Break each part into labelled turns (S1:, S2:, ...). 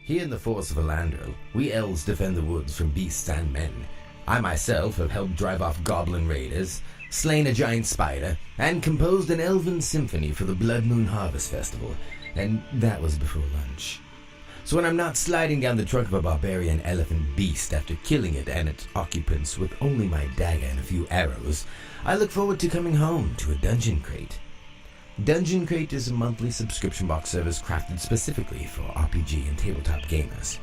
S1: Here in the Forest of Elandril, we elves defend the woods from beasts and men. I myself have helped drive off goblin raiders, slain a giant spider, and composed an elven symphony for the Blood Moon Harvest Festival, and that was before lunch. So when I'm not sliding down the trunk of a barbarian elephant beast after killing it and its occupants with only my dagger and a few arrows, I look forward to coming home to a Dungeon Crate. Dungeon Crate is a monthly subscription box service crafted specifically for RPG and tabletop gamers.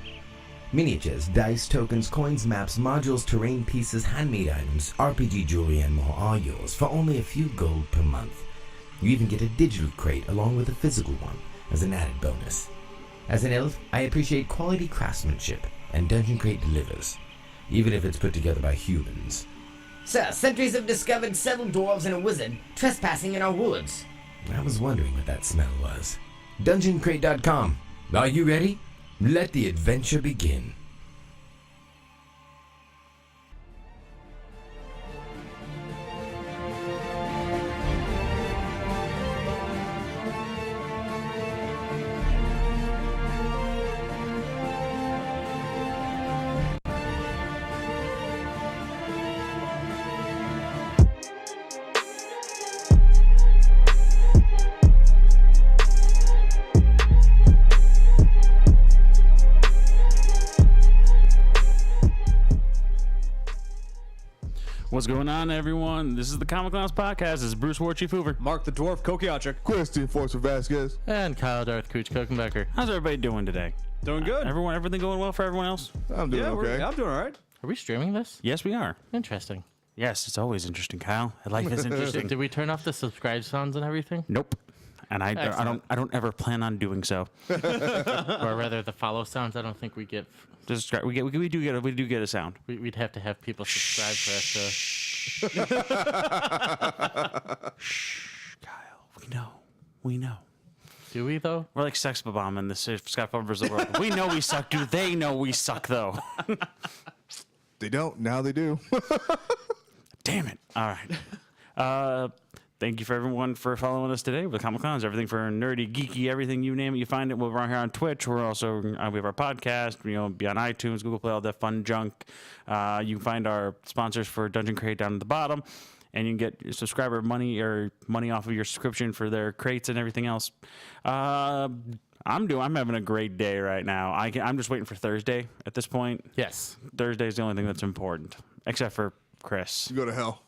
S1: Miniatures, dice, tokens, coins, maps, modules, terrain pieces, handmade items, RPG jewelry, and more are yours for only a few gold per month. You even get a digital crate along with a physical one as an added bonus. As an elf, I appreciate quality craftsmanship, and Dungeon Crate delivers, even if it's put together by humans.
S2: Sir, sentries have discovered several dwarves and a wizard trespassing in our woods.
S1: I was wondering what that smell was. DungeonCrate.com. Are you ready? Let the adventure begin.
S3: What's going on, everyone? This is the Comic Clowns Podcast. This is Bruce Warchief Hoover.
S4: Mark the Dwarf, Kokiachik.
S5: Christian Forster Vasquez.
S6: And Kyle Darth Cooch Kokenbecker.
S3: How's everybody doing today?
S4: Doing good.
S3: Everything going well for everyone else?
S5: I'm doing okay.
S4: I'm doing all right.
S6: Are we streaming this?
S3: Yes, we are.
S6: Interesting.
S3: Yes, it's always interesting, Kyle. Life is interesting.
S6: Did we turn off the subscribe sounds and everything?
S3: Nope. And I don't ever plan on doing so.
S6: Or rather, the follow sounds. I don't think we get.
S3: We do get a sound.
S6: We'd have to have people subscribe for us to.
S3: Shh, Kyle. We know.
S6: Do we though?
S3: We're like Sex Bomb in the Scott Bumpers of the world. We know we suck. Do they know we suck though?
S5: They don't. Now they do.
S3: Damn it. All right. Thank you for everyone for following us today with Comic Clowns. Everything for nerdy, geeky, everything you name it, you find it. We're right here on Twitch. We're also we have our podcast. Be on iTunes, Google Play, all that fun junk. You can find our sponsors for Dungeon Crate down at the bottom, and you can get subscriber money or money off of your subscription for their crates and everything else. I'm having a great day right now. I'm just waiting for Thursday at this point.
S6: Yes.
S3: Thursday is the only thing that's important, except for Chris.
S5: You go to hell.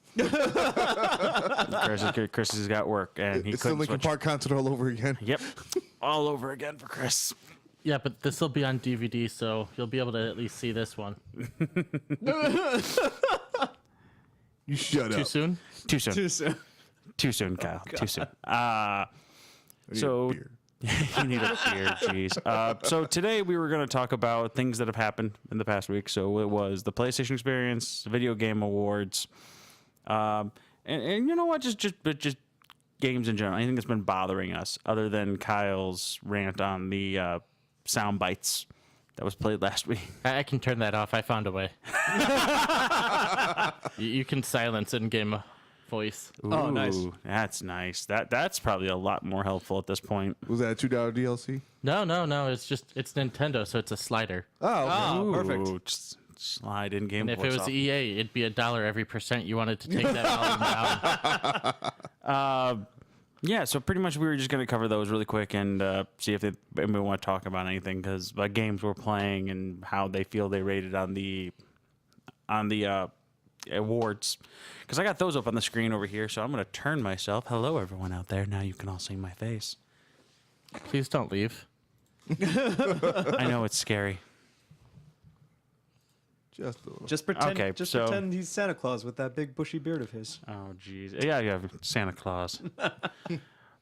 S3: Chris has got work, and he
S5: It's the Linkin Park concert all over again.
S3: Yep, all over again for Chris.
S6: Yeah, but this will be on DVD, so you'll be able to at least see this one.
S5: You shut up.
S6: Too soon?
S3: Too soon.
S4: Too soon.
S3: Too soon, Kyle. Too soon.
S5: So
S3: You need a beer, jeez. So today we were going to talk about things that have happened in the past week. So it was the PlayStation Experience, Video Game Awards, and you know what? Just games in general. Anything that's been bothering us, other than Kyle's rant on the sound bites that was played last week.
S6: I can turn that off. I found a way. You can silence in-game voice.
S3: Ooh,
S4: Oh, nice.
S3: That's nice. That's probably a lot more helpful at this point.
S5: Was that a $2 DLC?
S6: No. It's Nintendo, so it's a slider.
S5: Oh, okay.
S4: Oh, perfect.
S3: Ooh, just slide in game.
S6: And if it was EA, it'd be $1 every percent you wanted to take that volume down.
S3: Yeah, so pretty much we were just going to cover those really quick and see if anybody want to talk about anything, because games we're playing and how they feel they rated on the awards. Because I got those up on the screen over here, so I'm going to turn myself. Hello, everyone out there. Now you can all see my face.
S6: Please don't leave.
S3: I know it's scary.
S5: Just a little.
S4: Just pretend.
S3: Okay, so-
S4: pretend he's Santa Claus with that big bushy beard of his.
S3: Oh, jeez. Yeah, Santa Claus.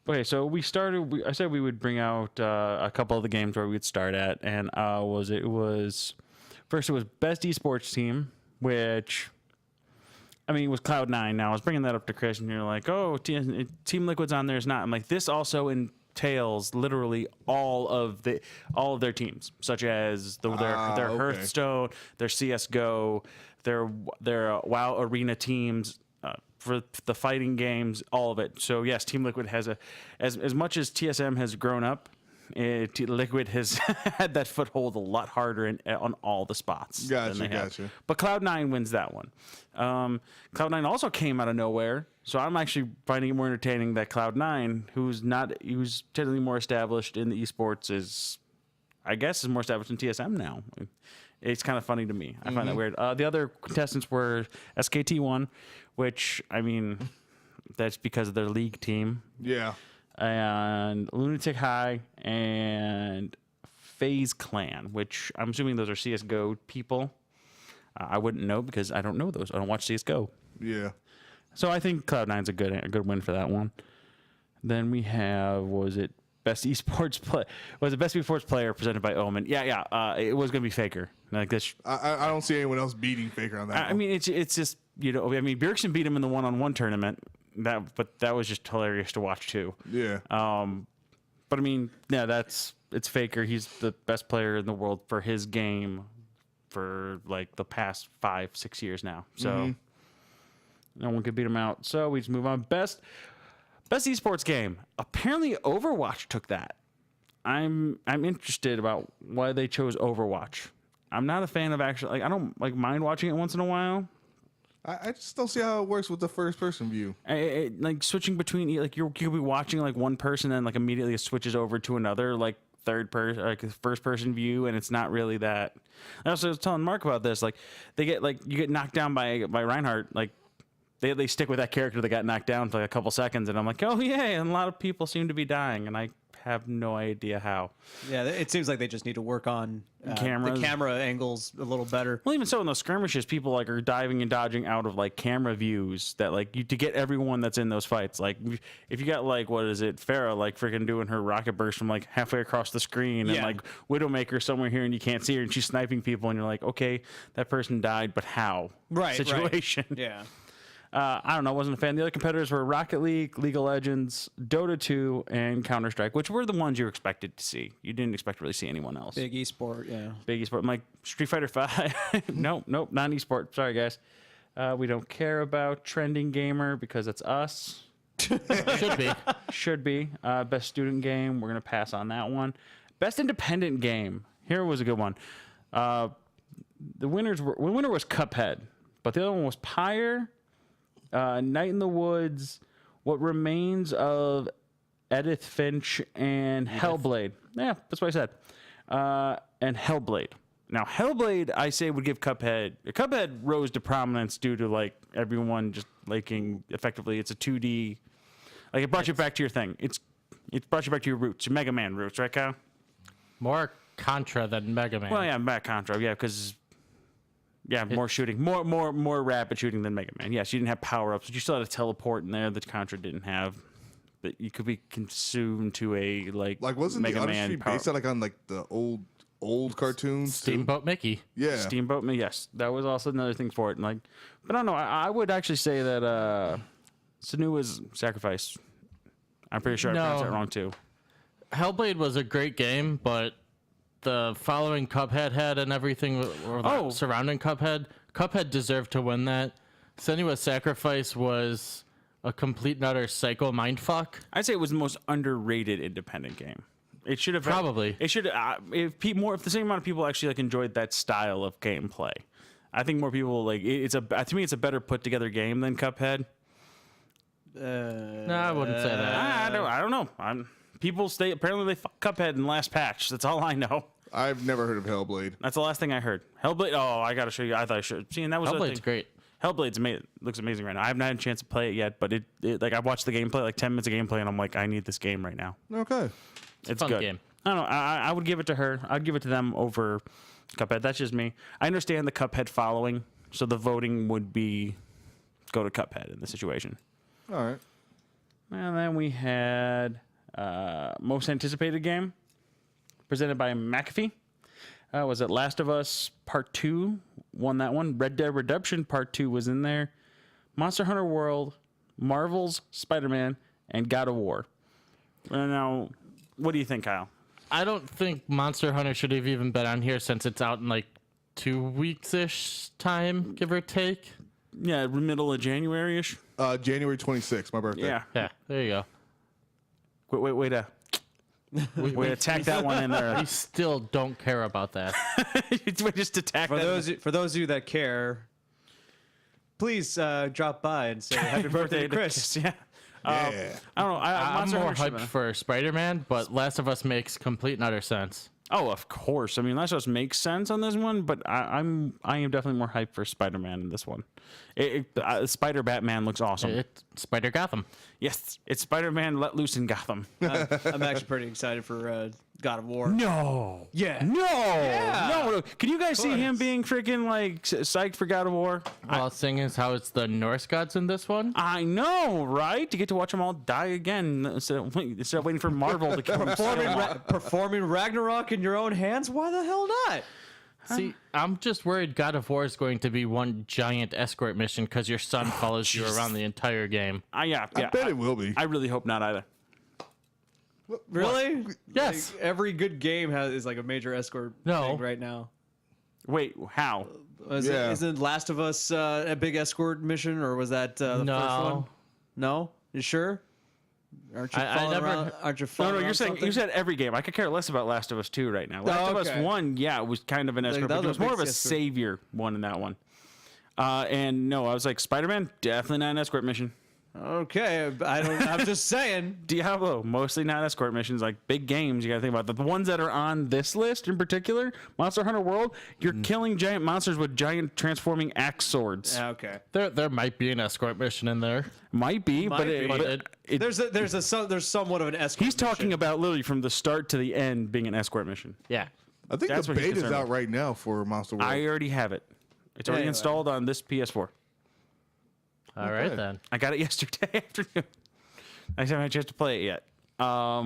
S3: Okay, so we started. I said we would bring out a couple of the games where we'd start at, and first it was Best Esports Team, which, I mean, it was Cloud9. Now I was bringing that up to Chris, and you're like, "Oh, Team Liquid's on there." It's not. I'm like, this also entails literally all of their teams, such as their
S5: okay.
S3: Hearthstone, their CS:GO, their WoW Arena teams. For the fighting games, all of it. So yes, Team Liquid has as much as TSM has grown up, Liquid has had that foothold a lot harder on all the spots. than they have.
S5: Gotcha.
S3: But Cloud9 wins that one. Cloud9 also came out of nowhere, so I'm actually finding it more entertaining that Cloud9, who's technically more established in the esports, is more established in TSM now. It's kind of funny to me. I find that weird. The other contestants were SKT1, which, I mean, that's because of their league team.
S5: Yeah.
S3: And Lunatic High and FaZe Clan, which I'm assuming those are CSGO people. I wouldn't know because I don't know those. I don't watch CSGO.
S5: Yeah.
S3: So I think Cloud9's a good win for that one. Then we have, Best Esports Play? Was it Best Esports Player presented by Omen? Yeah. It was gonna be Faker. Like this.
S5: I don't see anyone else beating Faker on that.
S3: I mean, it's just Bjergsen beat him in the one-on-one tournament. But that was just hilarious to watch too.
S5: Yeah.
S3: But I mean, yeah, it's Faker. He's the best player in the world for his game for like the past 5-6 years now. So no one could beat him out. So we just move on. Best esports game. Apparently Overwatch took that. I'm interested about why they chose Overwatch. I'm not a fan of actually, I don't mind watching it once in a while.
S5: I just don't see how it works with the first person view.
S3: Like switching between, like you could be watching like one person and like immediately it switches over to another like first person view, and it's not really that. I also was telling Mark about this. Like you get knocked down by Reinhardt. Like they stick with that character that got knocked down for like a couple seconds, and I'm like, oh yeah, and a lot of people seem to be dying, and I have no idea how.
S4: Yeah, it seems like they just need to work on the camera angles a little better.
S3: Well, even so, in those skirmishes, people like are diving and dodging out of like camera views that like to get everyone that's in those fights. Like if you got like Farah like freaking doing her rocket burst from like halfway across the screen, and like Widowmaker somewhere here and you can't see her and she's sniping people, and you're like, okay, that person died, but how? Situation.
S4: Right. Yeah.
S3: I don't know. I wasn't a fan. The other competitors were Rocket League, League of Legends, Dota 2, and Counter-Strike, which were the ones you expected to see. You didn't expect to really see anyone else.
S4: Big esport, yeah.
S3: Big esport. I'm like, Street Fighter 5. Nope, not esport. Sorry, guys. We don't care about Trending Gamer because it's us. Should be. Best student game. We're going to pass on that one. Best independent game. Here was a good one. The winner was Cuphead, but the other one was Pyre, Night in the Woods, What Remains of Edith Finch, and Hellblade. Yeah, that's what I said. And Hellblade. Now, Hellblade, I say, would give Cuphead. Cuphead rose to prominence due to like everyone just liking. Effectively, it's a 2D. Like it brought you back to your thing. It brought you back to your roots, your Mega Man roots, right, Kyle?
S6: More Contra than Mega Man.
S3: Well, yeah, back Contra, yeah, because. Yeah, more shooting, more rapid shooting than Mega Man. Yes, you didn't have power ups, but you still had a teleport in there that Contra didn't have. But you could be consumed to a
S5: wasn't
S3: Mega
S5: the
S3: Man
S5: Odyssey based on like the old cartoons?
S6: Steamboat Mickey.
S5: Yeah,
S3: Steamboat Mickey. Yes, that was also another thing for it. And but I don't know. I would actually say that Senua's Sacrifice. I'm pretty sure I pronounced that wrong too.
S6: Hellblade was a great game, but the following Cuphead had and everything surrounding Cuphead deserved to win that. Senua's Sacrifice was a complete and utter psycho mindfuck.
S3: I'd say it was the most underrated independent game. It should have
S6: probably.
S3: It should if the same amount of people actually like enjoyed that style of gameplay. I think more people like to me it's a better put together game than Cuphead.
S6: No, I wouldn't say that.
S3: I don't know. Apparently they fucked Cuphead in last patch. That's all I know.
S5: I've never heard of Hellblade.
S3: That's the last thing I heard. Hellblade. Oh, I gotta show you. I thought I should. See, and that was
S6: Hellblade's great.
S3: Hellblade's amazing. Looks amazing right now. I haven't had a chance to play it yet, but it like I watched the gameplay, like 10 minutes of gameplay, and I'm like, I need this game right now.
S5: Okay,
S3: it's
S6: fun
S3: good.
S6: Game.
S3: I don't know. I would give it to her. I'd give it to them over Cuphead. That's just me. I understand the Cuphead following, so the voting would be go to Cuphead in this situation.
S5: all right.
S3: And then we had most anticipated game presented by McAfee. Was it Last of Us Part 2? Won that one. Red Dead Redemption Part 2 was in there. Monster Hunter World, Marvel's Spider-Man, and God of War. Now, what do you think, Kyle?
S6: I don't think Monster Hunter should have even been on here since it's out in like 2 weeks-ish time, give or take.
S3: Yeah, middle of January-ish.
S5: January 26th, my birthday.
S3: Yeah.
S6: Yeah, there you go.
S3: Wait. We attack that one in there.
S6: We still don't care about that.
S3: We just attack that.
S4: For those of you that care, please drop by and say happy birthday to Chris.
S3: Yeah.
S5: Yeah.
S3: I don't know.
S6: I'm
S3: Monster
S6: more
S3: Hunter
S6: hyped for Spider-Man, but Last of Us makes complete and utter sense.
S3: Oh, of course. I mean, Last of Us makes sense on this one, but I am definitely more hyped for Spider-Man in this one. Spider Batman looks awesome.
S6: It's Spider Gotham.
S3: Yes, it's Spider-Man let loose in Gotham.
S4: I'm actually pretty excited for God of War.
S3: No.
S4: Yeah.
S3: No. Can you guys see him being freaking like psyched for God of War?
S6: Well, seeing as how it's the Norse gods in this one.
S3: I know, right? To get to watch them all die again instead of waiting for Marvel to come.
S4: Performing Ragnarok in your own hands? Why the hell not?
S6: See, I'm just worried God of War is going to be one giant escort mission because your son follows you around the entire game.
S3: Yeah.
S5: I bet it will be.
S3: I really hope not either.
S4: Really?
S6: Yes.
S4: Like, every good game is like a major escort thing right now.
S3: Wait, how?
S4: Isn't Last of Us a big escort mission, or was that the first one? No? You sure? Aren't you following around? Aren't you following
S3: you're saying you said every game. I could care less about Last of Us 2 right now. Last of Us 1, it was kind of an escort, but it was more of a savior one in that one. And no, I was like, Spider-Man, definitely not an escort mission.
S4: Okay, I'm just saying.
S3: Diablo, mostly not escort missions, like big games. You gotta think about the ones that are on this list in particular. Monster Hunter World, you're killing giant monsters with giant transforming axe swords.
S4: Okay,
S6: there might be an escort mission in there.
S3: Might be.
S4: There's somewhat of an escort.
S3: He's talking about literally from the start to the end being an escort mission.
S6: Yeah,
S5: I think
S3: That's
S5: the
S3: what he's
S5: beta's
S3: concerned
S5: out
S3: about.
S5: right now for Monster World.
S3: I already have it. It's already installed on this PS4.
S6: All right then.
S3: I got it yesterday afternoon. I haven't had a chance to play it yet. But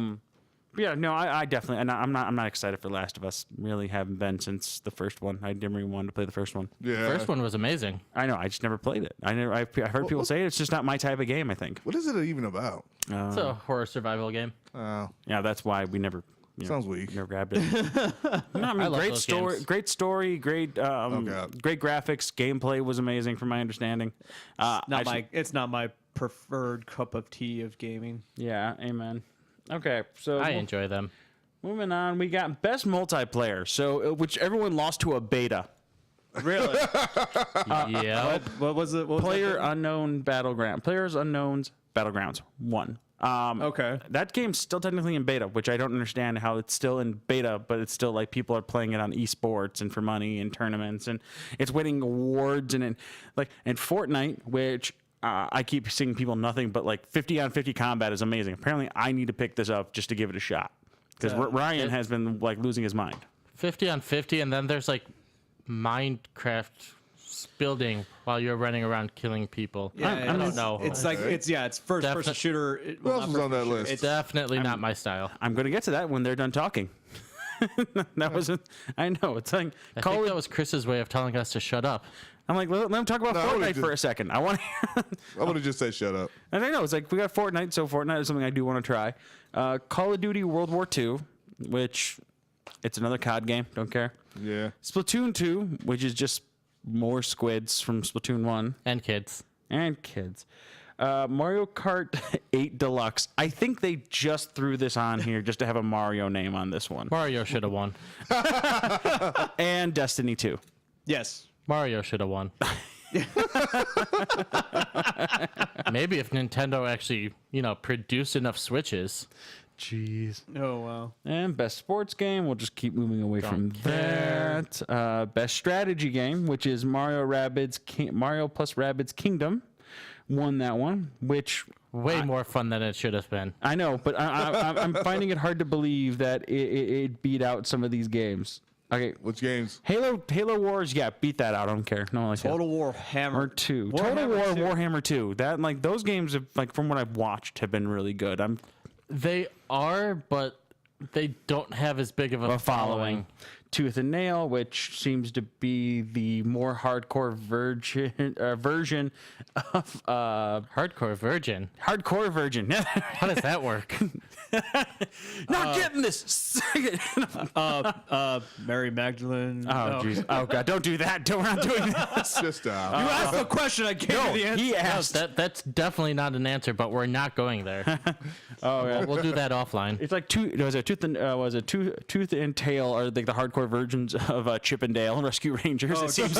S3: yeah, no, I definitely, and I'm not excited for Last of Us. Really haven't been since the first one. I never even wanted to play the first one.
S5: Yeah.
S6: First one was amazing.
S3: I know. I just never played it. I've heard people say it's just not my type of game. I think.
S5: What is it even about?
S6: It's a horror survival game.
S5: Oh,
S3: Yeah, that's why we never.
S5: sounds weak.
S3: Never grabbed it. No, I mean,
S6: love
S3: great
S6: those
S3: story,
S6: games.
S3: great story, great
S5: God.
S3: great graphics. Gameplay was amazing, from my understanding.
S4: It's not my preferred cup of tea of gaming.
S3: Yeah, amen. Okay, so
S6: I enjoy them.
S3: moving on, we got best multiplayer. So, which everyone lost to a beta.
S4: Really?
S6: Yeah.
S4: What was it? What was
S3: Player
S4: that?
S3: Unknown Battleground. Players Unknown's Battlegrounds 1.
S4: Okay.
S3: That game's still technically in beta, which I don't understand how it's still in beta, but it's still like people are playing it on esports and for money and tournaments, and it's winning awards and Fortnite, which I keep seeing people nothing but like 50 on 50 combat is amazing. Apparently, I need to pick this up just to give it a shot because Ryan has been like losing his mind.
S6: 50 on 50, and then there's like Minecraft building while you're running around killing people. I don't know.
S4: It's first person shooter.
S5: What else was on that list?
S6: It's definitely not my style.
S3: I'm going to get to that when they're done talking. That wasn't. I know it's like
S6: I think that was Chris's way of telling us to shut up.
S3: I'm like, let him talk about Fortnite for a second. I want to.
S5: I want to just say shut up.
S3: And I know it's like we got Fortnite, so Fortnite is something I do want to try. Call of Duty World War II, which it's another COD game. Don't care.
S5: Yeah.
S3: Splatoon 2, which is just more squids from Splatoon 1
S6: And kids.
S3: and kids. Mario Kart 8 Deluxe. I think they just threw this on here just to have a Mario name on this one.
S6: Mario should have won.
S3: And Destiny 2.
S4: Yes.
S6: Mario should have won. Maybe if Nintendo actually, produced enough Switches.
S3: Jeez.
S4: Oh wow.
S3: And best sports game, we'll just keep moving away from that. Best strategy game, which is Mario plus Rabbids Kingdom, won that one, which
S6: Way more fun than it should have been.
S3: I know, but I'm finding it hard to believe that it beat out some of these games. Okay,
S5: Which games?
S3: Halo Wars, yeah, beat that out. I don't care. No one likes
S4: Total War Hammer
S3: 2.
S4: Warhammer
S3: Total War
S4: 2.
S3: Warhammer 2. That those games have, from what I've watched, have been really good.
S6: They are, but they don't have as big of a following.
S3: Tooth and Nail, which seems to be the more hardcore version of
S6: Hardcore Virgin.
S3: Hardcore Virgin.
S6: How does that work?
S3: Not getting this.
S4: Mary Magdalene.
S3: Oh jeez. Oh god, don't do that. We're not doing this.
S5: Just
S4: You asked the question. I gave you the answer.
S3: He asked.
S6: That's definitely not an answer, but we're not going there.
S3: Oh yeah.
S6: We'll do that offline.
S3: It's like Tooth and Tail are like the hardcore versions of Chip and Dale and Rescue Rangers. It seems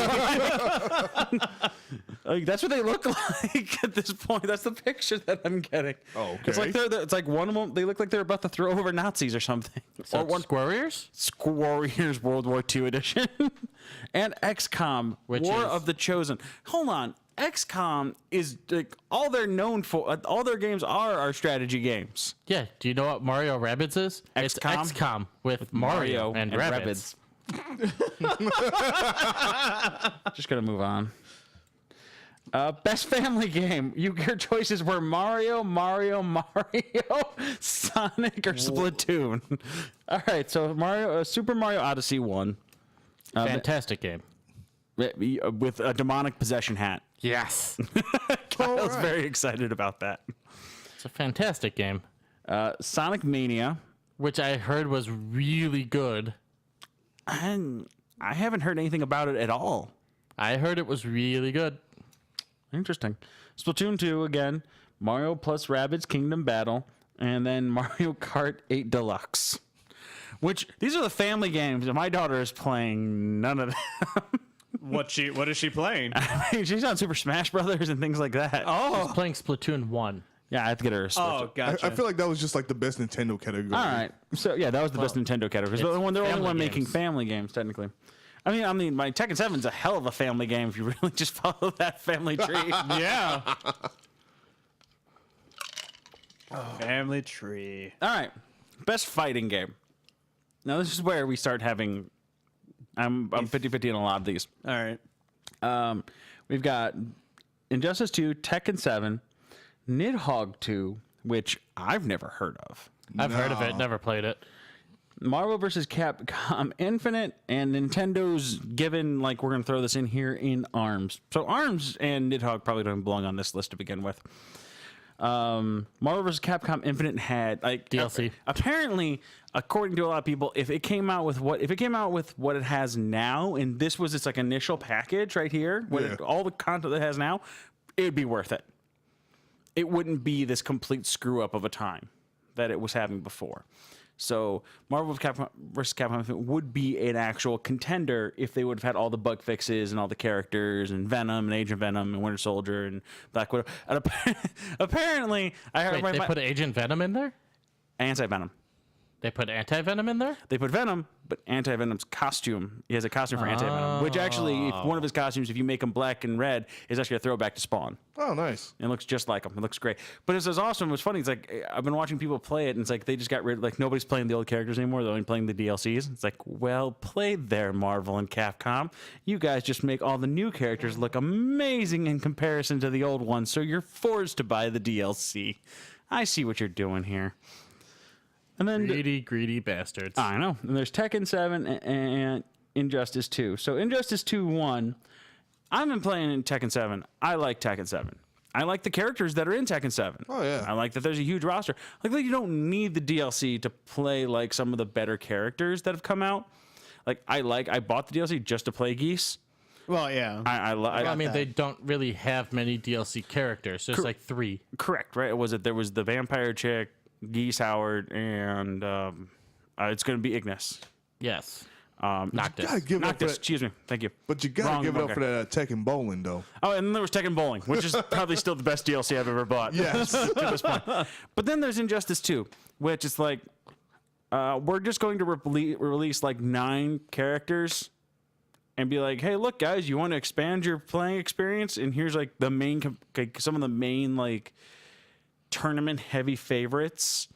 S3: like that's what they look like at this point. That's the picture that I'm getting.
S5: Oh, okay.
S3: It's like it's like one of them. They look like they're about to throw over Nazis or something.
S6: So
S3: or one
S6: Warriors?
S3: Warriors World War II edition, and XCOM
S6: Which
S3: War
S6: is-
S3: of the Chosen. Hold on. XCOM is like all they're known for. All their games are strategy games.
S6: Yeah. Do you know what Mario Rabbids is? It's
S3: XCOM?
S6: XCOM with Mario and Rabbids.
S3: Just gonna move on. Best family game. Your choices were Mario, Sonic, or Splatoon. All right, so Super Mario Odyssey won.
S6: Fantastic game.
S3: With a demonic possession hat.
S6: Yes.
S3: I was very excited about that.
S6: It's a fantastic game,
S3: Sonic Mania.
S6: which I heard was really good.
S3: And I haven't heard anything about it at all.
S6: I heard it was really good.
S3: Interesting. Splatoon 2 again. Mario plus Rabbids Kingdom Battle. And then Mario Kart 8 Deluxe. Which, these are the family games, and my daughter is playing none of them.
S4: What is she playing?
S3: I mean, she's on Super Smash Brothers and things like that.
S4: Oh,
S6: She's playing Splatoon 1.
S3: Yeah, I have to get her a Switch.
S4: oh, gotcha.
S5: I feel like that was just like the best Nintendo category.
S3: All right. So, yeah, that was the best Nintendo category. They're the only
S6: family
S3: one making
S6: games.
S3: family games, technically. I mean, my Tekken 7's a hell of a family game if you really just follow that family tree.
S4: Yeah. Family tree.
S3: All right. Best fighting game. Now, this is where we start having... I'm 50-50 in a lot of these.
S4: All right.
S3: We've got Injustice 2, Tekken 7, Nidhogg 2, which I've never heard of.
S6: I've heard of it, never played it.
S3: Marvel vs. Capcom Infinite, and Nintendo's given, like, we're going to throw this in here in ARMS. So ARMS and Nidhogg probably don't belong on this list to begin with. Marvel vs. Capcom Infinite had like
S6: DLC.
S3: Apparently, according to a lot of people, if it came out with what it has now, and this was its like initial package right here, all the content that it has now, it would be worth it. It wouldn't be this complete screw up of a time that it was having before. So Marvel vs. Capcom Infinite would be an actual contender if they would have had all the bug fixes and all the characters and Venom and Agent Venom and Winter Soldier and Black Widow. And apparently, I heard
S6: Wait, they put Agent Venom in there?
S3: Anti-Venom.
S6: They put Anti-Venom in there?
S3: They put Venom, but Anti-Venom's costume, he has a costume for Anti-Venom, which actually, one of his costumes, if you make him black and red, is actually a throwback to Spawn.
S5: Oh, nice.
S3: It looks just like him. It looks great. But it's awesome. It was funny. It's like, I've been watching people play it, and it's like they just got rid of, like, nobody's playing the old characters anymore. They're only playing the DLCs. It's like, well played there, Marvel and Capcom. You guys just make all the new characters look amazing in comparison to the old ones, so you're forced to buy the DLC. I see what you're doing here. And then
S6: Greedy bastards.
S3: I know. And there's Tekken 7 and Injustice 2. So Injustice 2 won. I've been playing in Tekken 7. I like Tekken 7. I like the characters that are in Tekken 7.
S5: Oh, yeah.
S3: I like that there's a huge roster. Like you don't need the DLC to play like some of the better characters that have come out. Like I bought the DLC just to play Geese.
S4: Well, yeah.
S6: I mean, they don't really have many DLC characters. There's like 3.
S3: Correct, right? There was the vampire chick, Geese Howard, and it's going to be Ignis.
S6: Yes.
S5: Gotta
S6: Noctis.
S5: give it up for
S3: Noctis,
S5: that,
S3: excuse me. Thank you.
S5: but you gotta
S3: Wrong
S5: give it up
S3: bunker.
S5: for that Tekken Bowling, though.
S3: Oh, and then there was Tekken Bowling, which is probably still the best DLC I've ever bought.
S5: Yes.
S3: To this point. But then there's Injustice 2, which is like, we're just going to release like 9 characters and be like, hey, look, guys, you want to expand your playing experience? And here's like the main, some of the main like tournament heavy favorites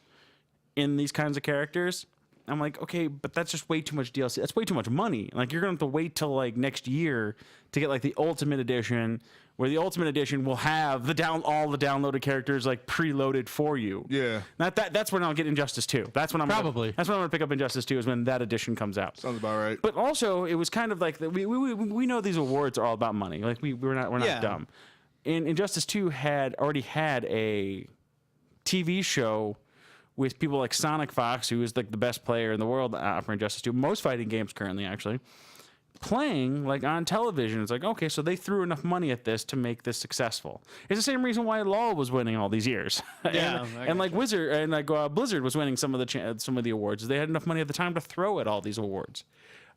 S3: in these kinds of characters. I'm like, okay, but that's just way too much DLC. That's way too much money. Like, you're going to have to wait till like next year to get like the Ultimate Edition where the Ultimate Edition will have all the downloaded characters like preloaded for you.
S5: Yeah.
S3: That's when I'll get Injustice 2. That's when I'm That's when I'm gonna pick up Injustice 2 is when that edition comes out.
S5: Sounds about right.
S3: But also, it was kind of like we know these awards are all about money. Like we're not dumb. And Injustice 2 already had a TV show with people like Sonic Fox, who is like the best player in the world for Injustice 2, most fighting games currently actually, playing like on television. It's like, okay, so they threw enough money at this to make this successful. It's the same reason why LoL was winning all these years.
S4: Yeah,
S3: and like Blizzard was winning some of the awards. They had enough money at the time to throw at all these awards.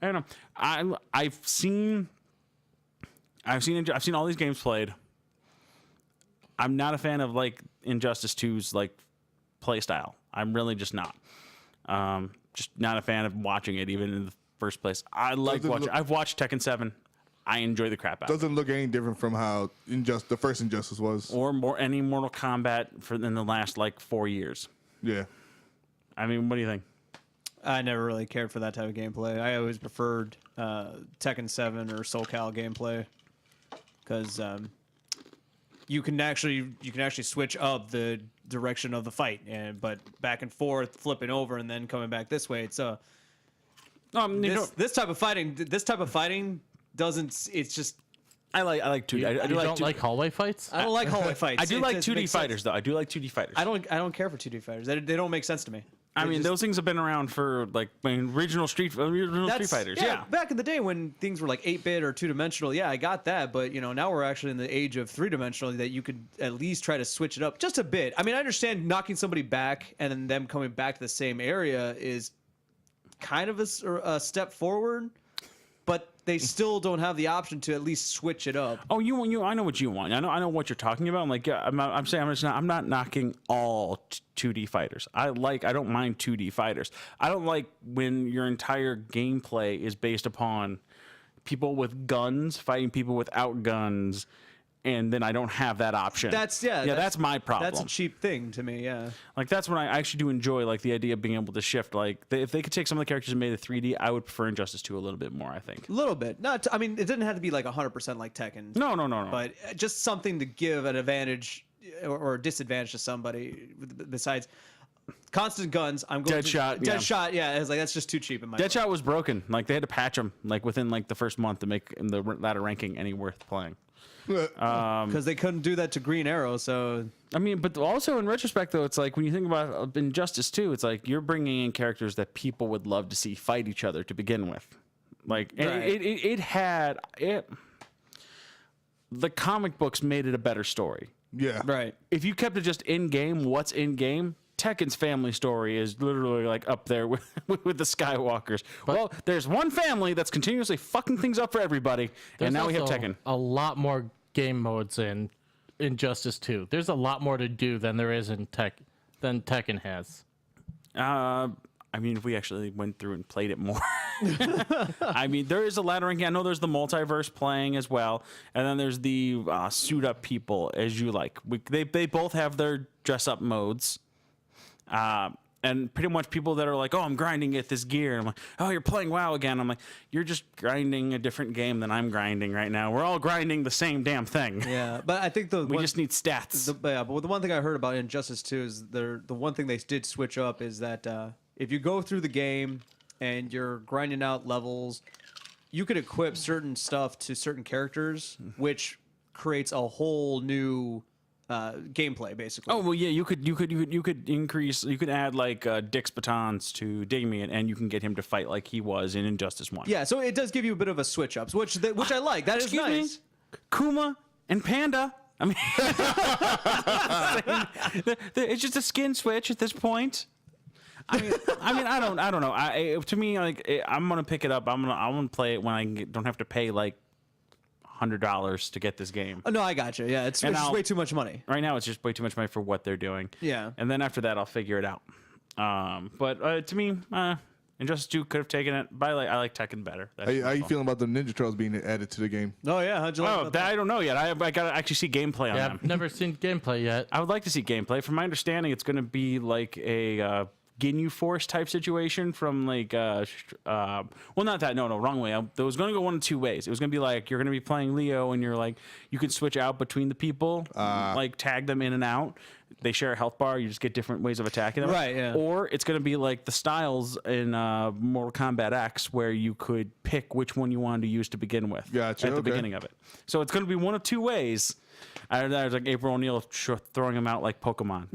S3: I don't know. I've seen all these games played. I'm not a fan of like Injustice 2's like play style. I'm really just not. Just not a fan of watching it even in the first place. I've watched Tekken 7. I enjoy the crap out.
S5: Doesn't look any different from how the first Injustice was,
S3: or any Mortal Kombat in the last like 4 years.
S5: Yeah.
S3: I mean, what do you think?
S4: I never really cared for that type of gameplay. I always preferred Tekken 7 or Soul Cal gameplay because you can actually switch up the direction of the fight, but back and forth, flipping over, and then coming back this way. It's this type of fighting doesn't. It's just.
S3: I like 2D.
S6: You don't like hallway fights?
S4: I don't like hallway fights.
S3: I do like 2D fighters though. I do like 2D fighters.
S4: I don't care for 2D fighters. They don't make sense to me.
S3: I mean, those things have been around for like original Street Fighters. Yeah,
S4: back in the day when things were like 8-bit or 2-dimensional. Yeah, I got that, but now we're actually in the age of 3-dimensional that you could at least try to switch it up just a bit. I mean, I understand knocking somebody back and then them coming back to the same area is kind of a step forward, but they still don't have the option to at least switch it up.
S3: Oh, I know what you want. I know what you're talking about. I'm not knocking all 2D fighters. I don't mind 2D fighters. I don't like when your entire gameplay is based upon people with guns fighting people without guns, and then I don't have that option. That's my problem.
S4: That's a cheap thing to me. Yeah,
S3: like that's when I actually do enjoy like the idea of being able to shift. Like if they could take some of the characters and made it 3D, I would prefer Injustice 2 a little bit more. I think
S4: a little bit. I mean, it didn't have to be like 100% like Tekken.
S3: No.
S4: But just something to give an advantage or a disadvantage to somebody besides constant guns. I'm going Deadshot. Yeah, it's like that's just too cheap in my
S3: Deadshot was broken. Like they had to patch him like within like the first month to make the ladder ranking any worth playing.
S4: Because they couldn't do that to Green Arrow, so
S3: I mean, but also in retrospect, though, it's like when you think about Injustice 2, it's like you're bringing in characters that people would love to see fight each other to begin with. Like the comic books made it a better story.
S5: Yeah,
S4: right.
S3: If you kept it just in game, what's in game? Tekken's family story is literally like up there with the Skywalkers. Well, there's one family that's continuously fucking things up for everybody, and now we have Tekken.
S6: A lot more game modes in Injustice 2. There's a lot more to do than there is than Tekken has.
S3: I mean, if we actually went through and played it more. I mean, there is a ladder ranking. I know there's the multiverse playing as well, and then there's the suit up people as you like. They both have their dress up modes. And pretty much people that are like, oh, I'm grinding at this gear. I'm like, oh, you're playing WoW again. I'm like, you're just grinding a different game than I'm grinding right now. We're all grinding the same damn thing.
S4: Yeah, but I think we
S3: just need stats.
S4: But the one thing I heard about Injustice 2 is the one thing they did switch up is that if you go through the game and you're grinding out levels, you could equip certain stuff to certain characters, which creates a whole new gameplay basically.
S3: Oh well, yeah. You could increase. You could add like Dick's batons to Damien, and you can get him to fight like he was in Injustice 1.
S4: Yeah, so it does give you a bit of a switch ups, which I like. That is nice.
S3: Kuma and Panda. I mean, it's just a skin switch at this point. I mean, I don't know. To me, like, I'm gonna pick it up. I'm gonna play it when I don't have to pay like $100 to get this game.
S4: Oh, no, I got you. Yeah, it's just way too much money.
S3: Right now, it's just way too much money for what they're doing.
S4: Yeah.
S3: And then after that, I'll figure it out. But to me, Injustice 2 could have taken it. But I like Tekken better.
S5: How you feeling about the Ninja Turtles being added to the game?
S4: Oh, yeah. How'd you like that?
S3: I don't know yet. I got to actually see gameplay on them.
S6: I've never seen gameplay yet.
S3: I would like to see gameplay. From my understanding, it's going to be like a Ginyu Force type situation from like well, not that, no, wrong way. It was going to go one of two ways. It was going to be like you're going to be playing Leo and you're like you can switch out between the people, like tag them in and out. They share a health bar. You just get different ways of attacking them.
S4: Right, yeah.
S3: Or it's going to be like the styles in Mortal Kombat X, where you could pick which one you wanted to use to begin with
S5: Gotcha,
S3: at the
S5: okay.
S3: beginning of it. So it's going to be one of two ways. I was like April O'Neil throwing them out like Pokemon.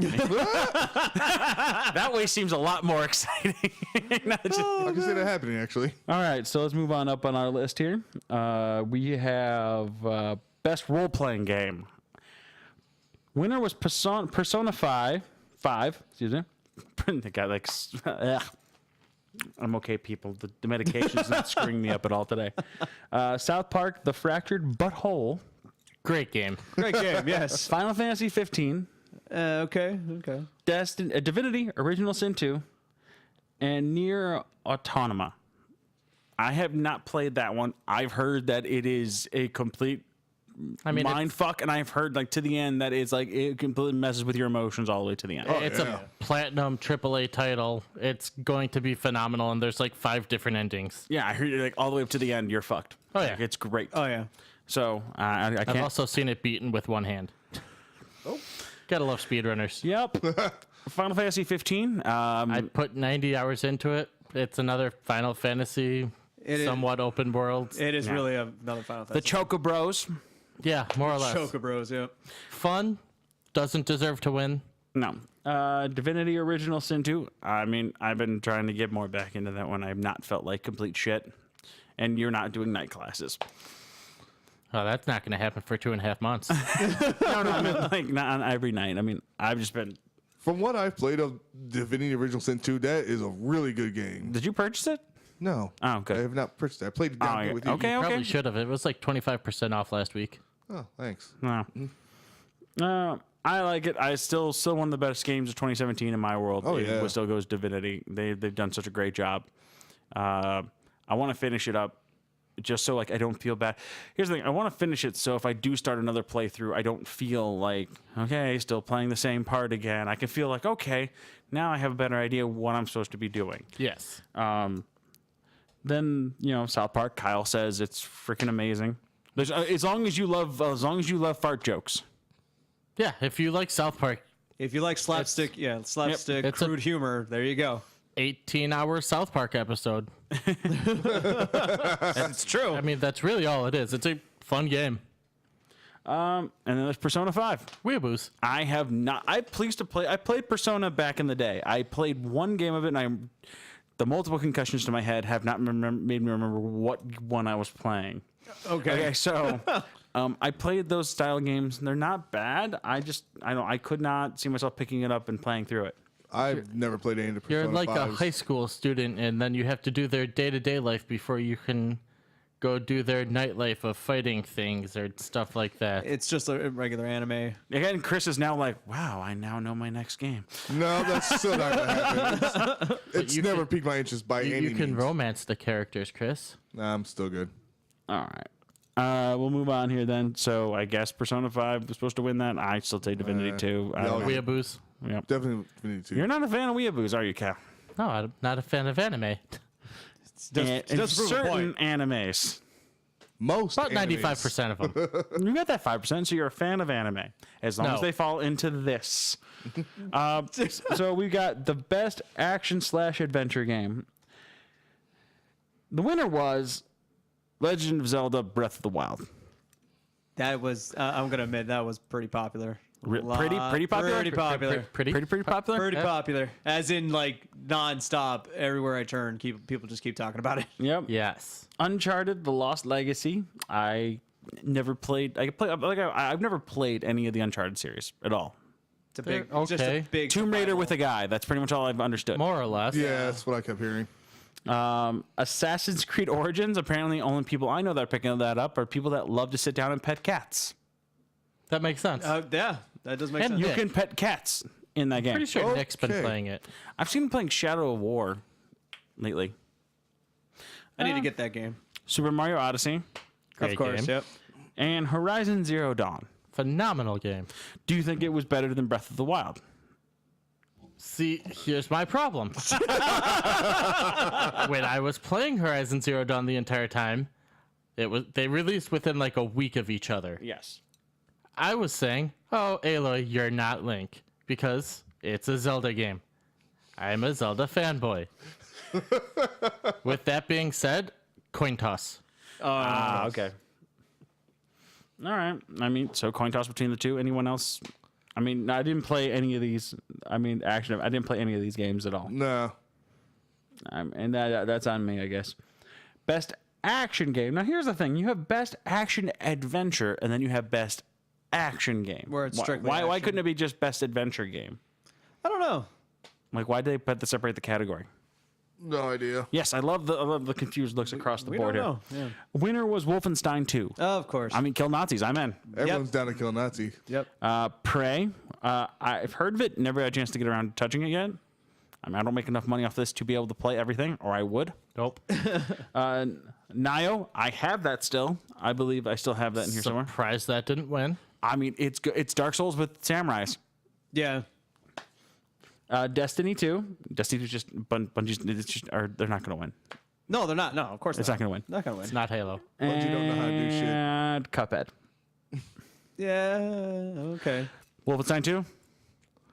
S3: That way seems a lot more exciting. Not just-
S5: I can see that happening, actually.
S3: All right, so let's move on up on our list here. We have best role-playing game. Winner was Persona 5. Excuse me. The guy like, ugh. I'm okay, people. The medication's not screwing me up at all today. South Park: The Fractured Butthole.
S6: Great game.
S4: Great game, yes.
S3: Final Fantasy 15.
S4: Okay.
S3: Divinity: Original Sin 2, and Nier Automata. I have not played that one. I've heard that it is a complete mind fuck, and I've heard like to the end that it's like it completely messes with your emotions all the way to the end.
S6: It's a platinum AAA title. It's going to be phenomenal, and there's like 5 different endings.
S3: Yeah, I heard it like all the way up to the end. You're fucked.
S6: Oh, yeah.
S3: Like, it's great.
S4: Oh yeah.
S3: So I
S6: I've
S3: can't.
S6: also seen it beaten with one hand. Oh, gotta love speedrunners.
S3: Yep. Final Fantasy 15.
S6: I put 90 hours into it. It's another Final Fantasy, somewhat open world.
S4: It is really another Final
S3: The
S4: Fantasy.
S3: Choco Bros.
S6: Yeah, more or less.
S4: Choco Bros, yeah.
S6: Fun. Doesn't deserve to win.
S3: No. Divinity: Original Sin 2. I mean, I've been trying to get more back into that one. I have not felt like complete shit. And you're not doing night classes.
S6: Oh, that's not going to happen for 2.5 months.
S3: No, I mean, like, not on every night. I mean, I've just been.
S5: From what I've played of Divinity Original Sin 2, that is a really good game.
S3: Did you purchase it?
S5: No.
S3: Oh, good.
S5: I have not purchased it. I played it down here with you.
S3: Okay,
S6: Probably should have. It was like 25% off last week.
S5: Oh, thanks.
S3: No. I like it. I still one of the best games of 2017 in my world.
S5: Oh,
S3: It
S5: yeah.
S3: still goes Divinity. They've done such a great job. I want to finish it up just so like I don't feel bad. Here's the thing. I want to finish it so if I do start another playthrough, I don't feel like, okay, still playing the same part again. I can feel like, okay, now I have a better idea what I'm supposed to be doing.
S6: Yes.
S3: Then, South Park, Kyle says it's freaking amazing. There's, as long as you love fart jokes.
S6: Yeah, if you like South Park,
S4: If you like slapstick,
S6: It's
S4: crude humor, there you go.
S6: 18-hour South Park episode.
S4: It's true.
S6: I mean, that's really all it is. It's a fun game.
S3: And then there's Persona 5.
S6: Weeaboos.
S3: I have not. I played Persona back in the day. I played one game of it, and the multiple concussions to my head have not made me remember what one I was playing. Okay, so I played those style games, and they're not bad. I could not see myself picking it up and playing through it.
S5: I've never played any of the Persona
S6: You're like a
S5: 5s.
S6: high school student, and then you have to do their day-to-day life before you can go do their nightlife of fighting things or stuff like that.
S4: It's just a regular anime.
S3: Again, Chris is now like, wow, I now know my next game.
S5: No, that's still not going to happen. It's never piqued my interest by any
S6: You can
S5: means.
S6: romance the characters, Chris.
S5: Nah, I'm still good.
S3: All right. We'll move on here then. So I guess Persona 5 was supposed to win that. I still take Divinity 2. I don't know.
S6: Weeaboos.
S3: Yep.
S5: Definitely Divinity 2.
S3: You're not a fan of weeaboos, are you, Cal?
S6: No, I'm not a fan of anime.
S3: In certain animes.
S5: Most
S6: About
S5: animes.
S6: 95% of them.
S3: You got that 5%, so you're a fan of anime. As long
S6: No.
S3: as they fall into this. So we got the best action/adventure game. The winner was Legend of Zelda Breath of the Wild.
S4: That was, I'm going to admit, that was pretty popular.
S3: Pretty popular?
S4: Pretty popular.
S6: Pretty
S3: popular?
S4: Pretty popular. As in, like, nonstop, everywhere I turn, people just keep talking about it.
S3: Yep.
S6: Yes.
S3: Uncharted: The Lost Legacy. I've never played any of the Uncharted series at all.
S4: It's a big,
S6: They're
S4: just a
S6: okay.
S4: big
S3: Tomb Raider
S4: survival.
S3: with a guy. That's pretty much all I've understood.
S6: More or less.
S5: Yeah, that's what I kept hearing.
S3: Assassin's Creed Origins. Apparently, only people I know that are picking that up are people that love to sit down and pet cats.
S6: That makes sense.
S4: Yeah, that does make
S6: And
S4: sense.
S3: You
S6: Nick.
S3: can pet cats in that game.
S6: Pretty sure Nick's been
S5: Okay.
S6: playing it.
S3: I've seen him playing Shadow of War lately.
S4: I need to get that game.
S3: Super Mario Odyssey
S6: Great
S4: Of course,
S6: game.
S4: yep.
S3: and Horizon Zero Dawn.
S6: Phenomenal game.
S3: Do you think it was better than Breath of the Wild?
S6: See, here's my problem. When I was playing Horizon Zero Dawn the entire time, they released within like a week of each other.
S3: Yes.
S6: I was saying, oh, Aloy, you're not Link, because it's a Zelda game. I'm a Zelda fanboy. With that being said, coin toss.
S3: Okay. All right. I mean, so coin toss between the two. Anyone else? I mean, I didn't play any of these. I mean, actually, I didn't play any of these games at all.
S5: No.
S3: And that's on me, I guess. Best action game. Now, here's the thing. You have best action adventure, and then you have best action game.
S4: Where it's strictly
S3: why
S4: action.
S3: couldn't it be just best adventure game?
S4: I don't know.
S3: Like, why did they separate the category?
S5: No idea.
S3: Yes, I love the confused looks across the board
S4: don't
S3: here.
S4: know. Yeah.
S3: Winner was Wolfenstein 2.
S4: Of course.
S3: I mean, kill Nazis. I'm in.
S5: Everyone's down to kill Nazi.
S4: Yep.
S3: Prey. I've heard of it. Never had a chance to get around to touching it yet. I mean, I don't make enough money off this to be able to play everything, or I would.
S6: Nope.
S3: Nioh. I have that still. I believe I still have that in here somewhere.
S6: Surprised that didn't win.
S3: I mean, it's good. It's Dark Souls with samurais.
S4: Yeah.
S3: Destiny 2. Destiny 2 is just Bungie's. It's just, or they're not going to win.
S4: No, they're not. No, of course
S3: It's not going to win.
S4: Not gonna win.
S6: It's not Halo.
S5: Bungie don't know how to do shit.
S3: And Cuphead.
S4: Yeah. Okay.
S3: Wolfenstein 2.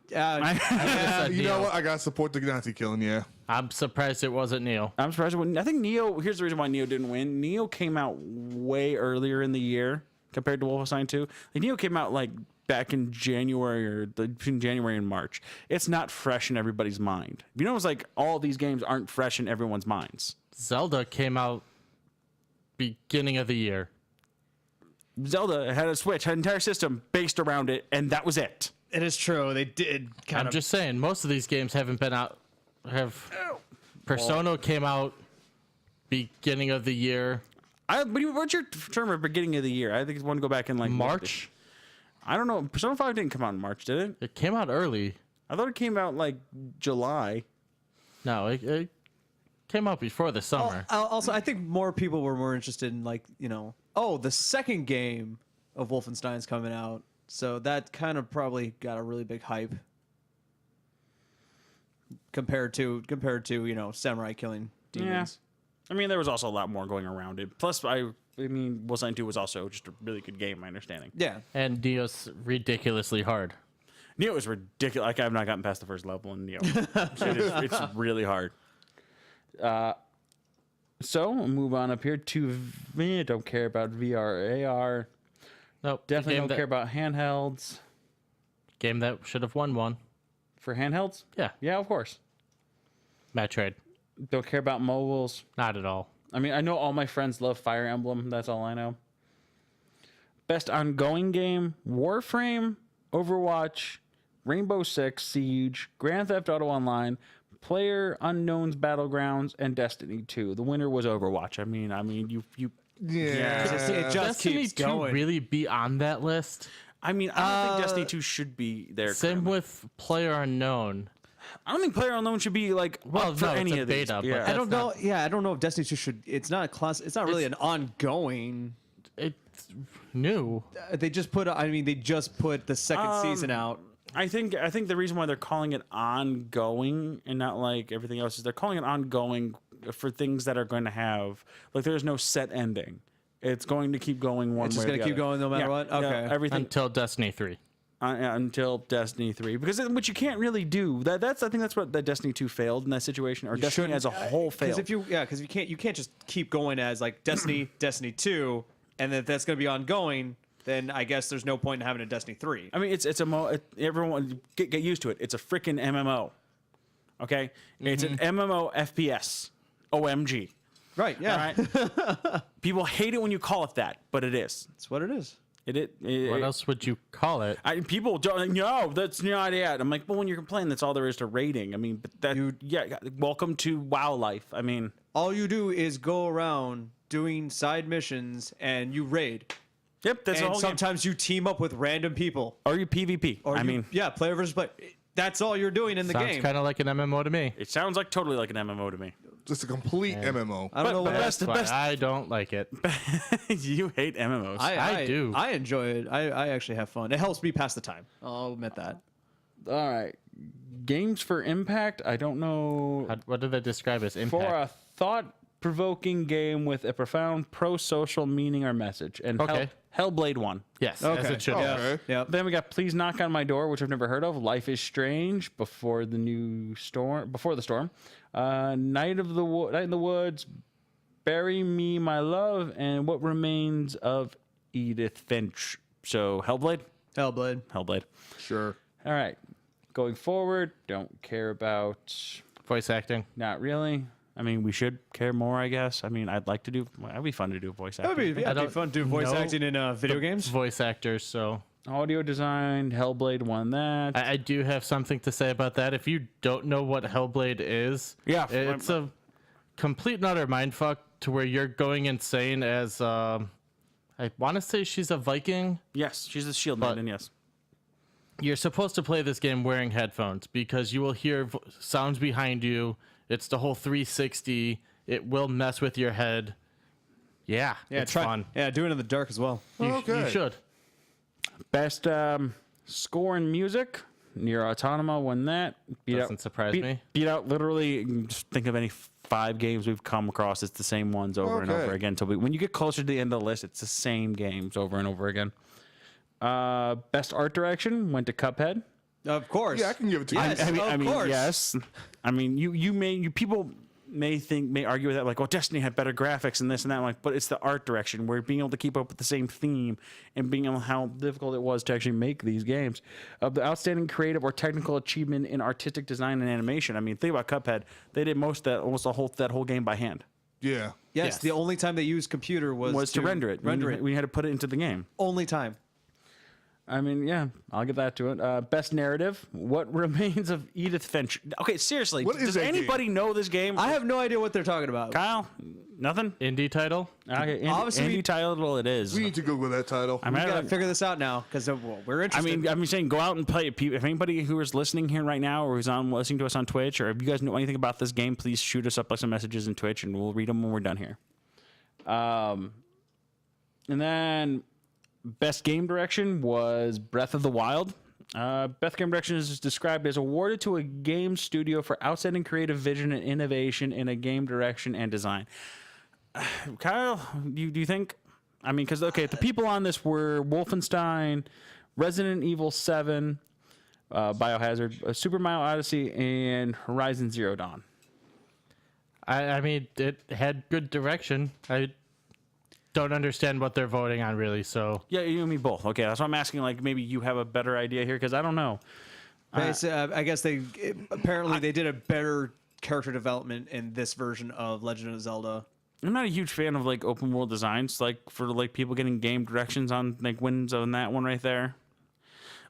S4: Yeah.
S5: You know what? I got to support the Nazi killing, yeah.
S6: I'm surprised it wasn't Neo.
S3: I'm surprised. I think Nioh. Here's the reason why Nioh didn't win. Nioh came out way earlier in the year compared to Wolfenstein 2. Like, Nioh came out like back in January or between January and March. It's not fresh in everybody's mind. You know, it's like all these games aren't fresh in everyone's minds.
S6: Zelda came out beginning of the year.
S3: Zelda had a Switch, had an entire system based around it, and that was it.
S4: It is true. They did kind
S6: I'm
S4: of.
S6: just saying, most of these games haven't been out. Persona came out beginning of the year.
S3: What's your term of beginning of the year? I think it's one to go back in like
S6: March.
S3: I don't know. Persona 5 didn't come out in March, did it?
S6: It came out early.
S3: I thought it came out like July.
S6: No, it came out before the summer.
S4: Also, I think more people were more interested in the second game of Wolfenstein's coming out, so that kind of probably got a really big hype compared to samurai killing demons.
S3: I mean, there was also a lot more going around it. Plus, I mean, Wolfenstein 2 was also just a really good game, my understanding.
S4: Yeah.
S6: And Neo's ridiculously hard.
S3: Nioh is ridiculous. Like, I've not gotten past the first level in Nioh. It's really hard. So, we'll move on up here to don't care about VR, AR.
S6: Nope.
S3: Definitely don't care about handhelds.
S6: Game that should have won one.
S3: For handhelds?
S6: Yeah.
S3: Yeah, of course.
S6: Metroid.
S3: Don't care about mobiles.
S6: Not at all.
S3: I mean, I know all my friends love Fire Emblem. That's all I know. Best ongoing game, Warframe, Overwatch, Rainbow Six Siege, Grand Theft Auto Online, Player Unknown's Battlegrounds, and Destiny 2. The winner was Overwatch. I mean, you.
S5: Yeah.
S4: It just
S6: Destiny
S4: keeps
S6: 2
S4: going.
S6: really be on that list?
S3: I mean, I don't think Destiny 2 should be there.
S6: Same
S3: currently.
S6: with Player Unknown.
S3: I don't think Player Unknown should be like
S6: Well,
S3: up for
S6: no,
S3: any
S6: it's a
S3: of these.
S6: beta, but
S3: Yeah.
S4: I don't know. Yeah, I don't know if Destiny 2 should. It's not a class. It's not really an ongoing.
S6: It's new.
S4: They just put. They just put the second season out.
S3: I think the reason why they're calling it ongoing and not like everything else is they're calling it ongoing for things that are going to have like there's no set ending. It's going to keep going one
S4: It's
S3: way.
S4: just
S3: or
S4: going
S3: the
S4: to keep
S3: other.
S4: going no matter
S3: Yeah,
S4: what.
S3: yeah,
S4: Okay.
S3: everything
S6: Until Destiny 3.
S3: until Destiny 3 because which you can't really do. I think that's what the Destiny 2 failed in that situation or Destiny
S4: shouldn't-
S3: as a whole failed.
S4: Because you can't just keep going as like Destiny 2, and if that's going to be ongoing, then I guess there's no point in having a Destiny 3.
S3: I mean, everyone get used to it. It's a freaking MMO. Okay, it's an MMO FPS. OMG.
S4: Right? Yeah.
S3: All right. People hate it when you call it that, but it is.
S4: That's what it is.
S6: What else would you call it?
S3: People don't. No, that's not it. I'm like, well, when you're complaining, that's all there is to rating. I mean, but that. Welcome to WoW life. I mean,
S4: All you do is go around doing side missions and you raid.
S3: yep, that's
S4: And
S3: all.
S4: sometimes you team up with random people.
S3: Or you PvP.
S4: Or player versus player. That's all you're doing in the
S6: Sounds
S4: game.
S6: kind of like an MMO to me.
S3: it sounds like totally like an MMO to me.
S5: Just a complete MMO.
S4: I don't know what
S6: That's why I don't like it.
S3: You hate MMOs.
S6: I do.
S4: I enjoy it. I actually have fun. It helps me pass the time. I'll admit that.
S3: All right. Games for Impact. I don't know.
S6: What do they describe as impact?
S3: For a thought-provoking game with a profound pro-social meaning or message. And
S6: Okay.
S3: Hellblade 1.
S6: Yes,
S4: Okay.
S6: as it should.
S5: Okay.
S4: Yep.
S3: Then we got Please Knock on My Door, which I've never heard of. Life is Strange, Before the Storm. Night in the Woods, Bury Me, My Love, and What Remains of Edith Finch. So Hellblade?
S4: Hellblade.
S5: Sure.
S3: All right. Going forward, don't care about...
S6: Voice acting.
S3: Not really. I mean, we should care more, I guess. I mean, I'd like to do... It'd be fun to do voice acting.
S4: That'd be fun to do voice
S6: know
S4: acting in video games.
S6: Voice actors, so...
S3: Audio design, Hellblade won that.
S6: I do have something to say about that. If you don't know what Hellblade is,
S3: Yeah.
S6: it's a complete and utter mindfuck to where you're going insane as... I want to say she's a Viking.
S3: Yes, she's a shield
S6: But-
S3: maiden, yes.
S6: You're supposed to play this game wearing headphones because you will hear sounds behind you. It's the whole 360. It will mess with your head. Yeah, it's fun.
S4: Yeah, do it in the dark as well.
S6: You should.
S3: Best score and music, Nier Automata won that.
S6: Doesn't surprise me.
S3: Beat out literally, just think of any 5 games we've come across, it's the same ones over and over again. When you get closer to the end of the list, it's the same games over and over again. Best art direction went to Cuphead.
S4: Of course.
S5: Yeah, I can give it to you.
S4: Yes,
S3: I mean,
S4: of course.
S3: yes. I mean, people may argue with that, like, well, Destiny had better graphics and this and that. I'm like, but it's the art direction. We're being able to keep up with the same theme and being able how difficult it was to actually make these games. The outstanding creative or technical achievement in artistic design and animation. I mean, think about Cuphead. They did most of that, almost that whole game by hand.
S5: Yeah.
S4: Yes, the only time they used computer was
S3: To render it. We had to put it into the game.
S4: Only time.
S3: I mean, yeah, I'll give that to it. Best narrative, What Remains of Edith Finch. Okay, seriously,
S5: What is
S3: does
S5: that
S3: anybody know this game?
S4: I have no idea what they're talking about.
S3: Kyle, nothing?
S6: Indie title.
S3: Okay,
S4: Obviously,
S3: Indie title it is.
S5: We need to Google that title.
S3: I
S4: We
S3: mean,
S4: gotta figure this out now because we're interested.
S3: I'm saying go out and play it. If anybody who is listening here right now or who's listening to us on Twitch, or if you guys know anything about this game, please shoot us up like some messages in Twitch and we'll read them when we're done here. And then best game direction was Breath of the Wild. Best game direction is described as awarded to a game studio for outstanding creative vision and innovation in a game direction and design. Kyle, do you think? I mean, because the people on this were Wolfenstein, Resident Evil 7, Biohazard, Super Mario Odyssey, and Horizon Zero Dawn.
S6: I mean, it had good direction. I don't understand what they're voting on, really. So
S3: Yeah, you and me both. Okay, that's why I'm asking. Like, maybe you have a better idea here because I don't know.
S4: I guess they did a better character development in this version of Legend of Zelda.
S3: I'm not a huge fan of like open world designs, like for like people getting game directions on like wins on that one right there.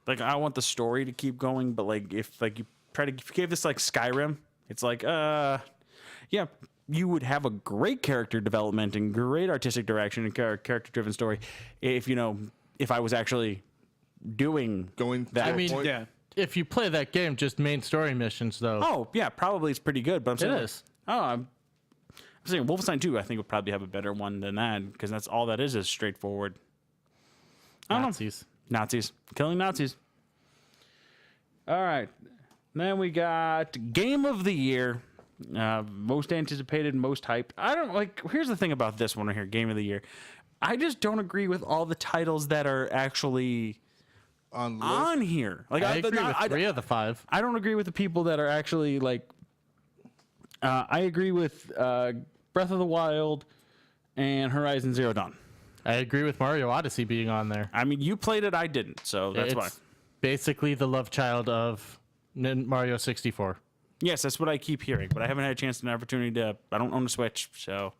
S3: Like, I want the story to keep going, but like if you gave this like Skyrim, it's like yeah, you would have a great character development and great artistic direction and character driven story if I was actually doing
S5: Going
S3: that.
S5: to
S6: I mean,
S5: point.
S4: Yeah.
S6: if you play that game, just main story missions, though.
S3: Oh yeah, probably it's pretty good, but I'm saying
S6: is.
S3: I'm saying Wolfenstein 2 I think would probably have a better one than that because that's all that is straightforward. I don't
S6: Nazis.
S3: know. Nazis. Killing Nazis. All right. Then we got Game of the Year. Most anticipated, most hyped. I don't like. Here's the thing about this one right here, Game of the Year. I just don't agree with all the titles that are actually on here. Like
S6: I agree with 3 of the 5.
S3: I don't agree with the people that are actually like. I agree with Breath of the Wild and Horizon Zero Dawn.
S6: I agree with Mario Odyssey being on there.
S3: I mean, you played it, I didn't, so that's why.
S6: It's basically the love child of Mario 64.
S3: Yes, that's what I keep hearing, but I haven't had a chance and opportunity to. I don't own a Switch, so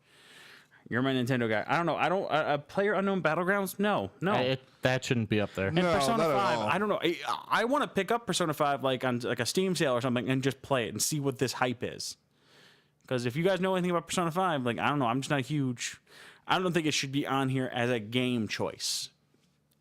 S3: you're my Nintendo guy. I don't know. I don't. Player Unknown Battlegrounds? No.
S6: That shouldn't be up there.
S3: And
S5: No,
S3: Persona
S5: not at
S3: 5,
S5: all.
S3: I don't know. I want to pick up Persona 5 like on like a Steam sale or something and just play it and see what this hype is. Because if you guys know anything about Persona 5, like I don't know, I'm just not huge. I don't think it should be on here as a game choice.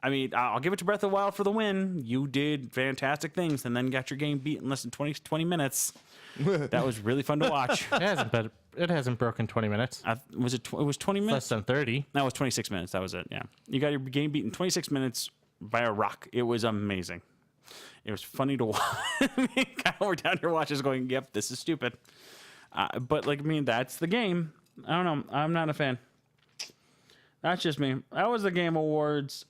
S3: I mean, I'll give it to Breath of the Wild for the win. You did fantastic things and then got your game beat in less than 20 minutes. That was really fun to watch.
S6: It hasn't broken 20 minutes.
S3: It was 20 minutes?
S6: Less than 30.
S3: That was 26 minutes. That was it, yeah. You got your game beat in 26 minutes by a rock. It was amazing. It was funny to watch. We're down here watching, going, "Yep, this is stupid." But like, I mean, that's the game. I don't know. I'm not a fan. That's just me. That was the Game Awards.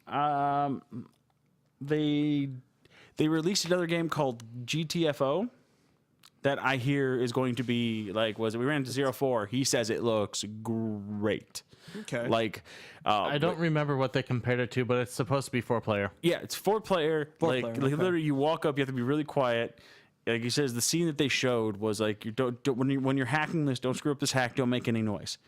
S3: They released another game called GTFO that I hear is going to be like, we ran into 04. He says it looks great.
S4: Okay.
S3: Like,
S6: I don't remember what they compared it to, but it's supposed to be 4-player.
S3: Yeah, it's 4-player.
S4: Four-player,
S3: Like
S4: okay.
S3: literally, you walk up, you have to be really quiet. Like he says, the scene that they showed was like, you don't when you're hacking this, don't screw up this hack, don't make any noise.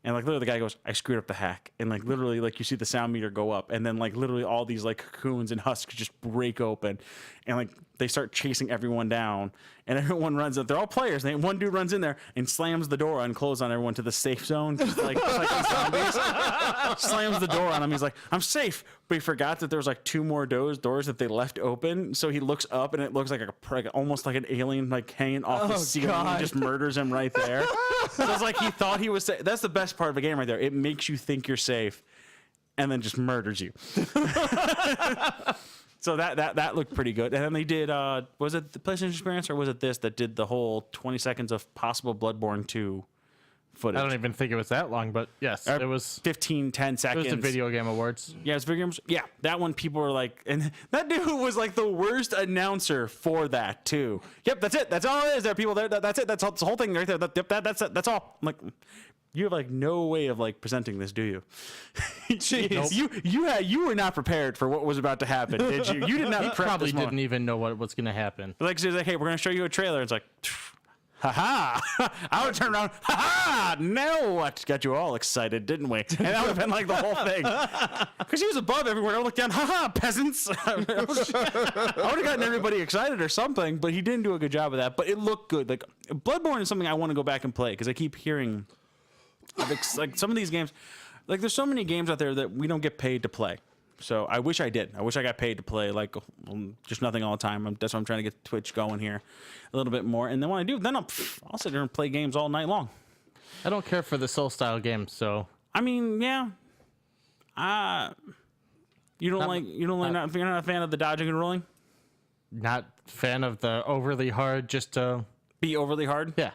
S3: And like literally the guy goes, I screwed up the hack. And like literally like you see the sound meter go up, and then like literally all these like cocoons and husks just break open, and like they start chasing everyone down, and everyone runs up. They're all players. And one dude runs in there and slams the door and closes on everyone to the safe zone. Just like these zombies. Slams the door on him. He's like, I'm safe. But he forgot that there was like 2 more doors that they left open. So he looks up and it looks like almost like an alien like hanging off the ceiling.
S4: God.
S3: And just murders him right there. So it's like he thought he was safe. That's the best part of the game right there. It makes you think you're safe and then just murders you. So that looked pretty good. And then they did, was it the PlayStation Experience or was it this that did the whole 20 seconds of possible Bloodborne 2 footage?
S6: I don't even think it was that long, but yes, it was
S3: 15, 10
S6: It
S3: seconds.
S6: was the Video Game Awards.
S3: Yeah, it's video games. Yeah, that one people were like, and that dude was like the worst announcer for that too. Yep, that's it. That's all it is. There are people there. That's it. That's all, the whole thing right there. That's it. That's all. I'm like, you have like no way of like presenting this, do you? Jeez. You were not prepared for what was about to happen, did you? You did not.
S6: He
S3: prep
S6: probably
S3: this moment.
S6: didn't even know what was going to happen.
S3: Like, so he's like, hey, we're gonna show you a trailer. It's like, haha. I would turn around, haha. Now what? Got you all excited, didn't we? And that would have been like the whole thing. Because he was above everywhere. I looked down, haha, peasants. I would have gotten everybody excited or something, but he didn't do a good job of that. But it looked good. Like Bloodborne is something I want to go back and play because I keep hearing like some of these games. Like there's so many games out there that we don't get paid to play. So I wish I did. I wish I got paid to play like just nothing all the time. That's why I'm trying to get Twitch going here a little bit more. And then when I do, then I'll sit there and play games all night long.
S6: I don't care for the Soul style games, so
S3: I mean, yeah. You're not a fan of the dodging and rolling?
S6: not fan of the overly hard just to
S3: Be overly hard?
S6: yeah.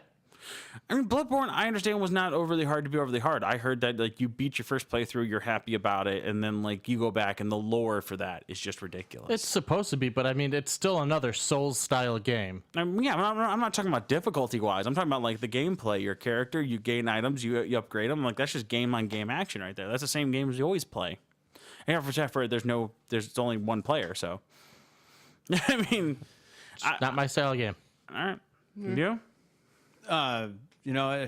S3: I mean, Bloodborne, I understand, was not overly hard to be overly hard. I heard that, like, you beat your first playthrough, you're happy about it, and then, like, you go back, and the lore for that is just ridiculous.
S6: It's supposed to be, but I mean, it's still another Souls-style game.
S3: I mean, yeah, I'm not talking about difficulty-wise. I'm talking about, like, the gameplay. Your character, you gain items, you upgrade them. Like, that's just game-on-game action right there. That's the same game as you always play. And for there's only one player, so. I mean.
S6: Not my style game.
S3: All right. You?
S4: You know,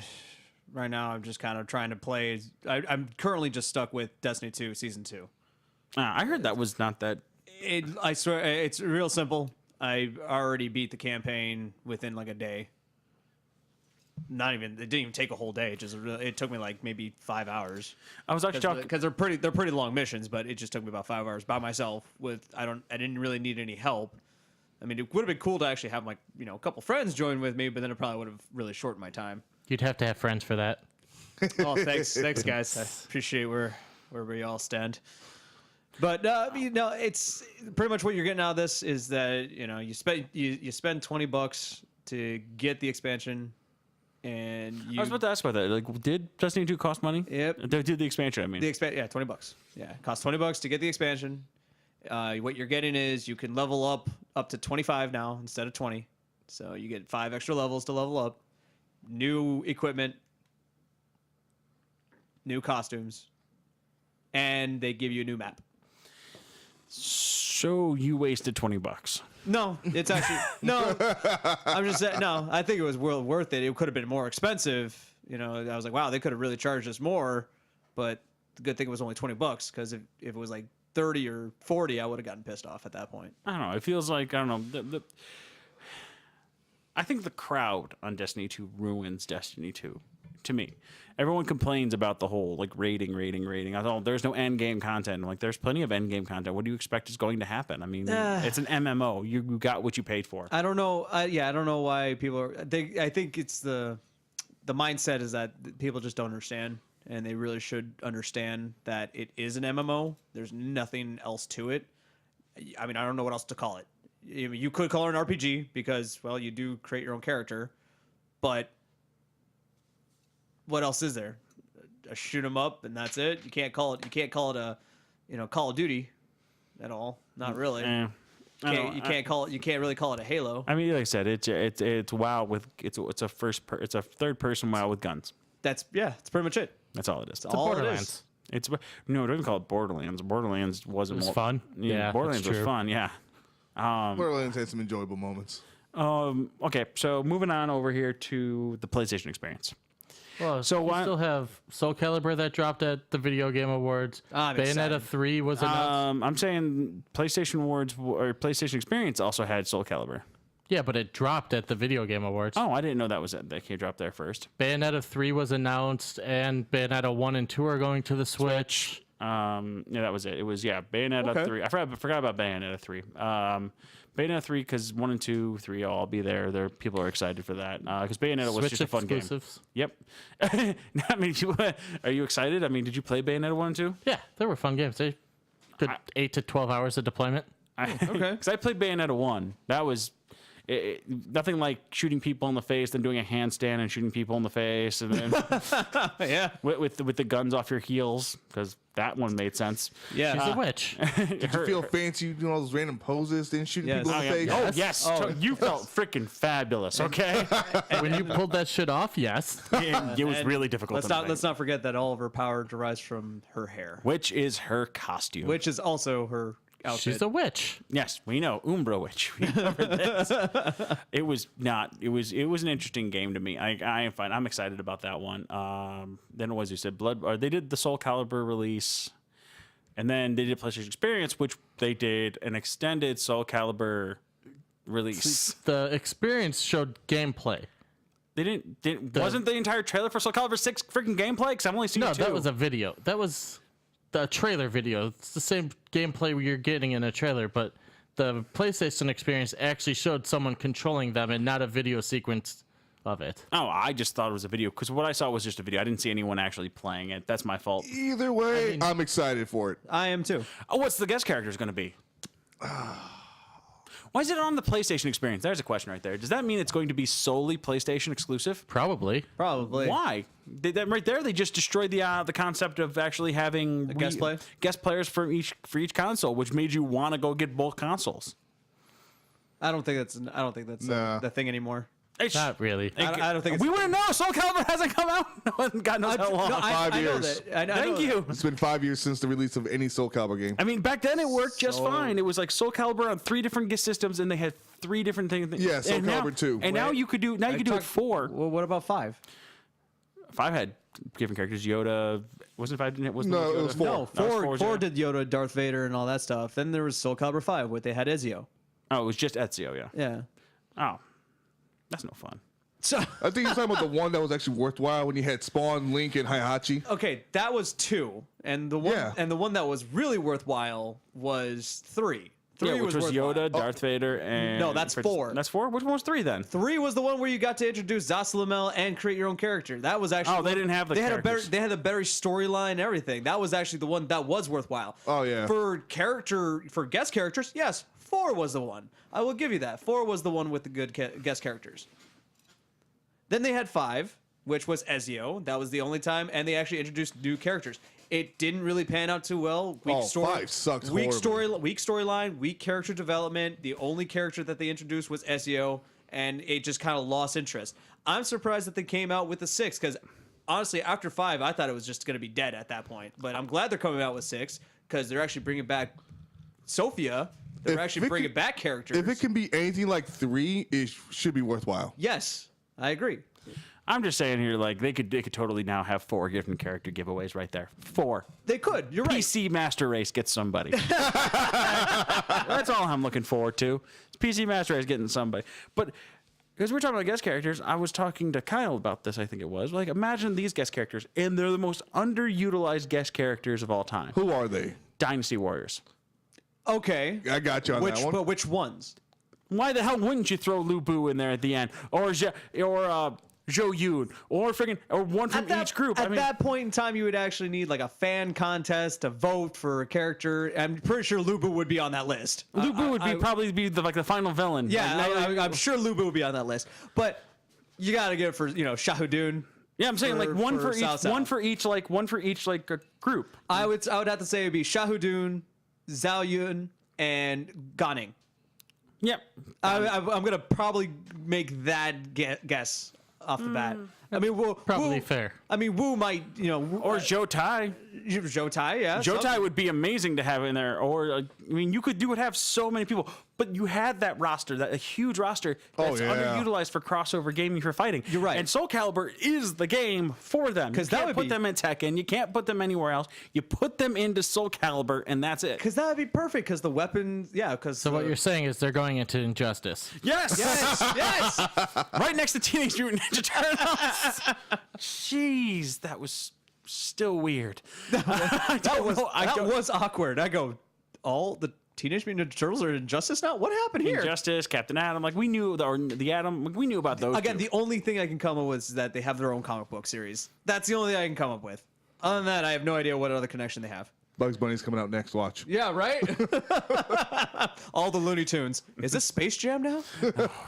S4: right now I'm just kind of trying to play. I'm currently just stuck with Destiny 2 Season 2.
S3: I heard that was not that.
S4: I swear, it's real simple. I already beat the campaign within like a day. It didn't even take a whole day. It took me like maybe 5 hours.
S3: I was actually talking.
S4: Because they're pretty long missions, but it just took me about 5 hours by myself. I didn't really need any help. I mean, it would have been cool to actually have a couple friends join with me, but then it probably would have really shortened my time.
S6: You'd have to have friends for that.
S4: Oh, thanks guys. I appreciate where we all stand. But it's pretty much what you're getting out of this is that you spend $20 to get the expansion, and
S3: I was about to ask about that. Like, did Destiny 2 cost money?
S4: Yep.
S3: Did the expansion? I mean,
S4: $20. Yeah, it costs $20 to get the expansion. What you're getting is you can level up to 25 now instead of 20. So you get 5 extra levels to level up. New equipment, new costumes, and they give you a new map.
S3: So you wasted $20.
S4: No, it's actually no. I'm just saying no. I think it was well worth it. It could have been more expensive. I was like, wow, they could have really charged us more. But the good thing it was only $20 because if it was like 30 or 40, I would have gotten pissed off at that point.
S3: I don't know. It feels like, I don't know. I think the crowd on Destiny 2 ruins Destiny 2 to me. Everyone complains about the whole like rating. I thought there's no end game content. Like, there's plenty of end game content. What do you expect is going to happen? I mean, it's an MMO. You got what you paid for.
S4: I don't know. I don't know why people are. I think it's the mindset is that people just don't understand. And they really should understand that it is an MMO. There's nothing else to it. I mean, I don't know what else to call it. You could call it an RPG because, well, you do create your own character, but what else is there? A shoot 'em up and that's it. You can't call it a, Call of Duty at all. Not really.
S3: You
S4: can't really call it a Halo.
S3: I mean, like I said, it's WoW with it's a third person WoW with guns.
S4: That's pretty much it.
S3: That's all it is.
S4: That's all
S6: Borderlands.
S3: No, don't even call it Borderlands. Borderlands wasn't
S6: fun. Yeah,
S3: Borderlands
S6: that's
S3: was
S6: true.
S3: fun. Yeah.
S5: Borderlands had some enjoyable moments.
S3: Okay, so moving on over here to the PlayStation experience.
S6: Well,
S3: So
S6: so we
S3: why-
S6: still have Soul Calibur that dropped at the Video Game Awards.
S4: I'm
S6: Bayonetta
S4: excited.
S6: 3 was announced.
S3: I'm saying PlayStation Awards or PlayStation Experience also had Soul Calibur.
S6: Yeah, but it dropped at the Video Game Awards.
S3: Oh, I didn't know that was it. That came dropped there first.
S6: Bayonetta 3 was announced, and Bayonetta 1 and 2 are going to the Switch.
S3: Yeah, that was it. It was Bayonetta
S4: Okay.
S3: 3. I forgot about Bayonetta 3. Bayonetta 3 because 1 and 2, 3 all be there. People are excited for that because Bayonetta was
S6: Switch
S3: just a fun game.
S6: exclusives.
S3: Yep. I mean, are you excited? I mean, did you play Bayonetta 1 and 2?
S6: Yeah, they were fun games. They good 8 to 12 hours of deployment.
S3: Okay. Because I played Bayonetta 1. That was nothing like shooting people in the face, then doing a handstand and shooting people in the face, and then
S4: Yeah.
S3: with the guns off your heels, because that one made sense.
S4: Yeah.
S6: She's a witch.
S5: Did you feel fancy doing all those random poses, then shooting
S4: Yes.
S5: people in the face?
S3: Oh yes, so you felt freaking fabulous. Okay,
S6: When you pulled that shit off, yes.
S3: it was
S4: And
S3: really difficult.
S4: Let's not forget that all of her power derives from her hair,
S3: Which is her costume.
S4: which is also her outfit.
S6: She's a witch.
S3: Yes, we know Umbra Witch. We covered this. It was an interesting game to me. I am fine. I'm excited about that one. Then it was, you said they did the Soul Calibur release, and then they did PlayStation Experience, which they did an extended Soul Calibur release.
S6: The experience showed gameplay.
S3: They didn't wasn't the entire trailer for Soul Calibur 6 freaking gameplay? Because I've only seen
S6: No,
S3: two.
S6: that was a video. That was the trailer video. It's the same gameplay you're getting in a trailer, but the PlayStation experience actually showed someone controlling them and not a video sequence of it.
S3: Oh, I just thought it was a video because what I saw was just a video. I didn't see anyone actually playing it. That's my fault.
S5: Either way, I'm excited for it.
S4: I am too.
S3: Oh, what's the guest characters going to be? Why is it on the PlayStation experience? There's a question right there. Does that mean it's going to be solely PlayStation exclusive?
S6: Probably.
S4: Probably.
S3: Why? Right there, they just destroyed the concept of actually having
S4: guest play?
S3: guest players for each console, which made you want to go get both consoles.
S4: I don't think that's
S5: Nah.
S4: the thing anymore.
S6: Not really.
S4: I don't think it's
S3: we wouldn't know. Soul Calibur hasn't come out. God knows how long.
S4: No,
S5: 5
S4: I know
S5: years.
S4: that. I know
S3: Thank
S4: that.
S3: you.
S5: It's been 5 years since the release of any Soul Calibur game.
S3: I mean, back then it worked just fine. It was like Soul Calibur on 3 different gift systems, and they had 3 different things.
S5: Yeah, Soul
S3: And now-
S5: Calibur 2.
S3: And now you could do. Now you could do it 4.
S4: Well, what about 5?
S3: 5 had different characters. Yoda wasn't 5. Wasn't
S5: No, it was 4.
S4: No,
S3: No,
S4: 4
S3: four's
S4: four
S3: Yoda.
S4: did Yoda, Darth Vader, and all that stuff. Then there was Soul Calibur 5, where they had Ezio.
S3: Oh, it was just Ezio. Yeah.
S4: Yeah.
S3: Oh, that's no fun.
S4: So
S5: I think you're talking about the one that was actually worthwhile when you had Spawn, Link, and Heihachi.
S4: okay, that was 2, and the one
S5: Yeah.
S4: and the one that was really worthwhile was 3. 3
S3: Yeah, which was
S4: worthwhile.
S3: Yoda, Darth Vader, and
S4: No, that's 4.
S3: That's 4. Which one was 3 then?
S4: 3 was the one where you got to introduce Zasalamel and create your own character. That was actually
S3: Oh, they didn't have the
S4: they
S3: characters.
S4: had a better storyline and everything. That was actually the one that was worthwhile.
S5: Oh, yeah.
S4: For guest characters, yes, 4 was the one. I will give you that. 4 was the one with the good guest characters. Then they had 5, which was Ezio. That was the only time, and they actually introduced new characters. It didn't really pan out too well. Weak
S5: 5 sucked
S4: weak
S5: horribly.
S4: weak storyline, weak character development. The only character that they introduced was Ezio, and it just kind of lost interest. I'm surprised that they came out with the 6, because honestly, after 5, I thought it was just going to be dead at that point. But I'm glad they're coming out with 6, because they're actually bringing back Sophia. They're
S5: If
S4: actually
S5: it
S4: bringing
S5: can-
S4: back characters.
S5: If it can be anything like 3, it should be worthwhile.
S4: Yes, I agree.
S3: I'm just saying here, like they could totally now have 4 different character giveaways right there. 4.
S4: They could. You're right.
S3: PC Master Race gets somebody. That's all I'm looking forward to. PC Master Race getting somebody. But because we're talking about guest characters, I was talking to Kyle about this. I think it was like imagine these guest characters, and they're the most underutilized guest characters of all time.
S5: Who are they?
S3: Dynasty Warriors.
S4: Okay.
S5: I got you on that one.
S4: But which ones?
S3: Why the hell wouldn't you throw Lu Bu in there at the end, or Zhou Yun or one from each group.
S4: At that point in time, you would actually need like a fan contest to vote for a character. I'm pretty sure Lu Bu would be on that list.
S3: Lu Bu would probably be the final villain.
S4: Yeah, I'm sure Lu Bu would be on that list. But you got to get it for Shahudun.
S3: Yeah, I'm saying one for each group.
S4: I would have to say it'd be Shahudun, Zhao Yun, and Ganing.
S3: Yep.
S4: I'm gonna probably make that guess off the bat. I mean,
S6: Probably fair.
S4: I mean, Wu might,
S3: Or Zhou Tai.
S4: Zhou Tai, yeah.
S3: Zhou Tai would be amazing to have in there. Or, you would have so many people. But you had that roster, a huge roster that's underutilized for crossover gaming for fighting.
S4: You're right.
S3: And Soul Calibur is the game for them. Because you can't put them in Tekken. You can't put them anywhere else. You put them into Soul Calibur, and that's it.
S4: Because that would be perfect. Because the weapons, So
S6: what you're saying is they're going into Injustice.
S3: Yes.
S4: yes.
S3: Right next to Teenage Mutant Ninja Turtles. Jeez, that was still weird.
S4: That was awkward. I go, all the Teenage Mutant Ninja Turtles are Injustice now? What happened here?
S3: Injustice, Captain Atom. We knew, the Atom, we knew about those.
S4: Again,
S3: two.
S4: the only thing I can come up with is that they have their own comic book series. That's the only thing I can come up with. Other than that, I have no idea what other connection they have.
S5: Bugs Bunny's coming out next. Watch.
S4: Yeah, right? All the Looney Tunes. Is this Space Jam now?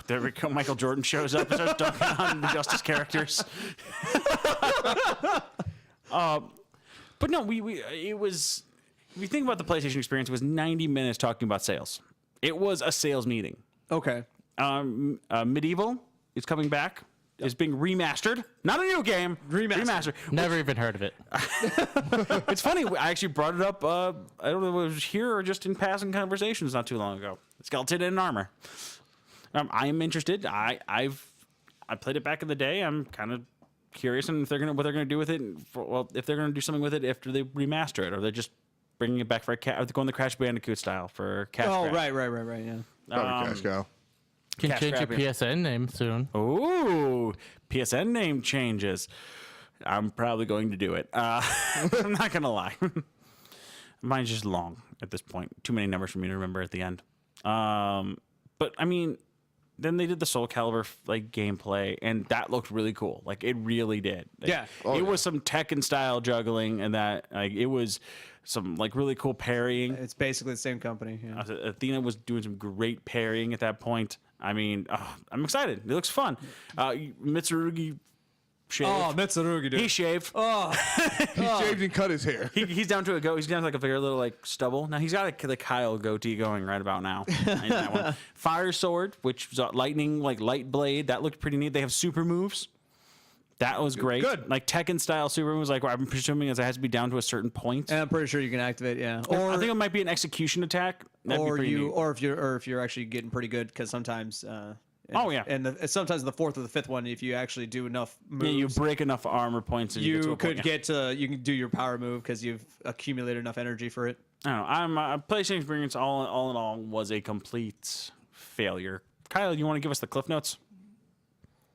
S3: There we go. Michael Jordan shows up and starts dunking on Injustice characters. But no, it was. If you think about the PlayStation experience, it was 90 minutes talking about sales. It was a sales meeting.
S4: Okay.
S3: Medieval is coming back. Is being remastered. Not a new game. Remastered.
S6: Never even heard of it.
S3: It's funny. I actually brought it up. I don't know if it was here or just in passing conversations not too long ago. Skeleton in armor. I am interested. I played it back in the day. I'm kind of curious on what they're gonna do with it. If they're gonna do something with it after they remaster it, or they're just bringing it back for are they going the Crash Bandicoot style for cash grab?
S4: Right. Yeah.
S5: Probably Cash Cow.
S6: Can change your PSN name soon.
S3: Ooh, PSN name changes. I'm probably going to do it. I'm not gonna lie. Mine's just long at this point. Too many numbers for me to remember at the end. But I mean, then they did the Soul Calibur gameplay, and that looked really cool. It really did. It was some Tekken style juggling, and that it was some really cool parrying.
S4: It's basically the same company. Yeah.
S3: Athena was doing some great parrying at that point. I mean, I'm excited. It looks fun. Mitsurugi shaved.
S4: Oh, Mitsurugi, dude.
S3: He shaved.
S4: Oh,
S5: He shaved and cut his hair.
S3: He's down to he's down to a very little stubble. Now he's got the Kyle goatee going right about now. In that one. Fire sword, which was lightning, light blade. That looked pretty neat. They have super moves. That was great.
S4: Good.
S3: Tekken style super moves. I'm presuming it has to be down to a certain point.
S4: and I'm pretty sure you can activate. Yeah.
S3: Or I think it might be an execution attack. That'd be pretty neat.
S4: If you're actually getting pretty good, because sometimes.
S3: And
S4: sometimes the fourth or the fifth one, if you actually do enough moves,
S3: you break enough armor points, and you
S4: can do your power move because you've accumulated enough energy for it.
S3: I don't know. PlayStation experience all in all was a complete failure. Kyle, you want to give us the cliff notes?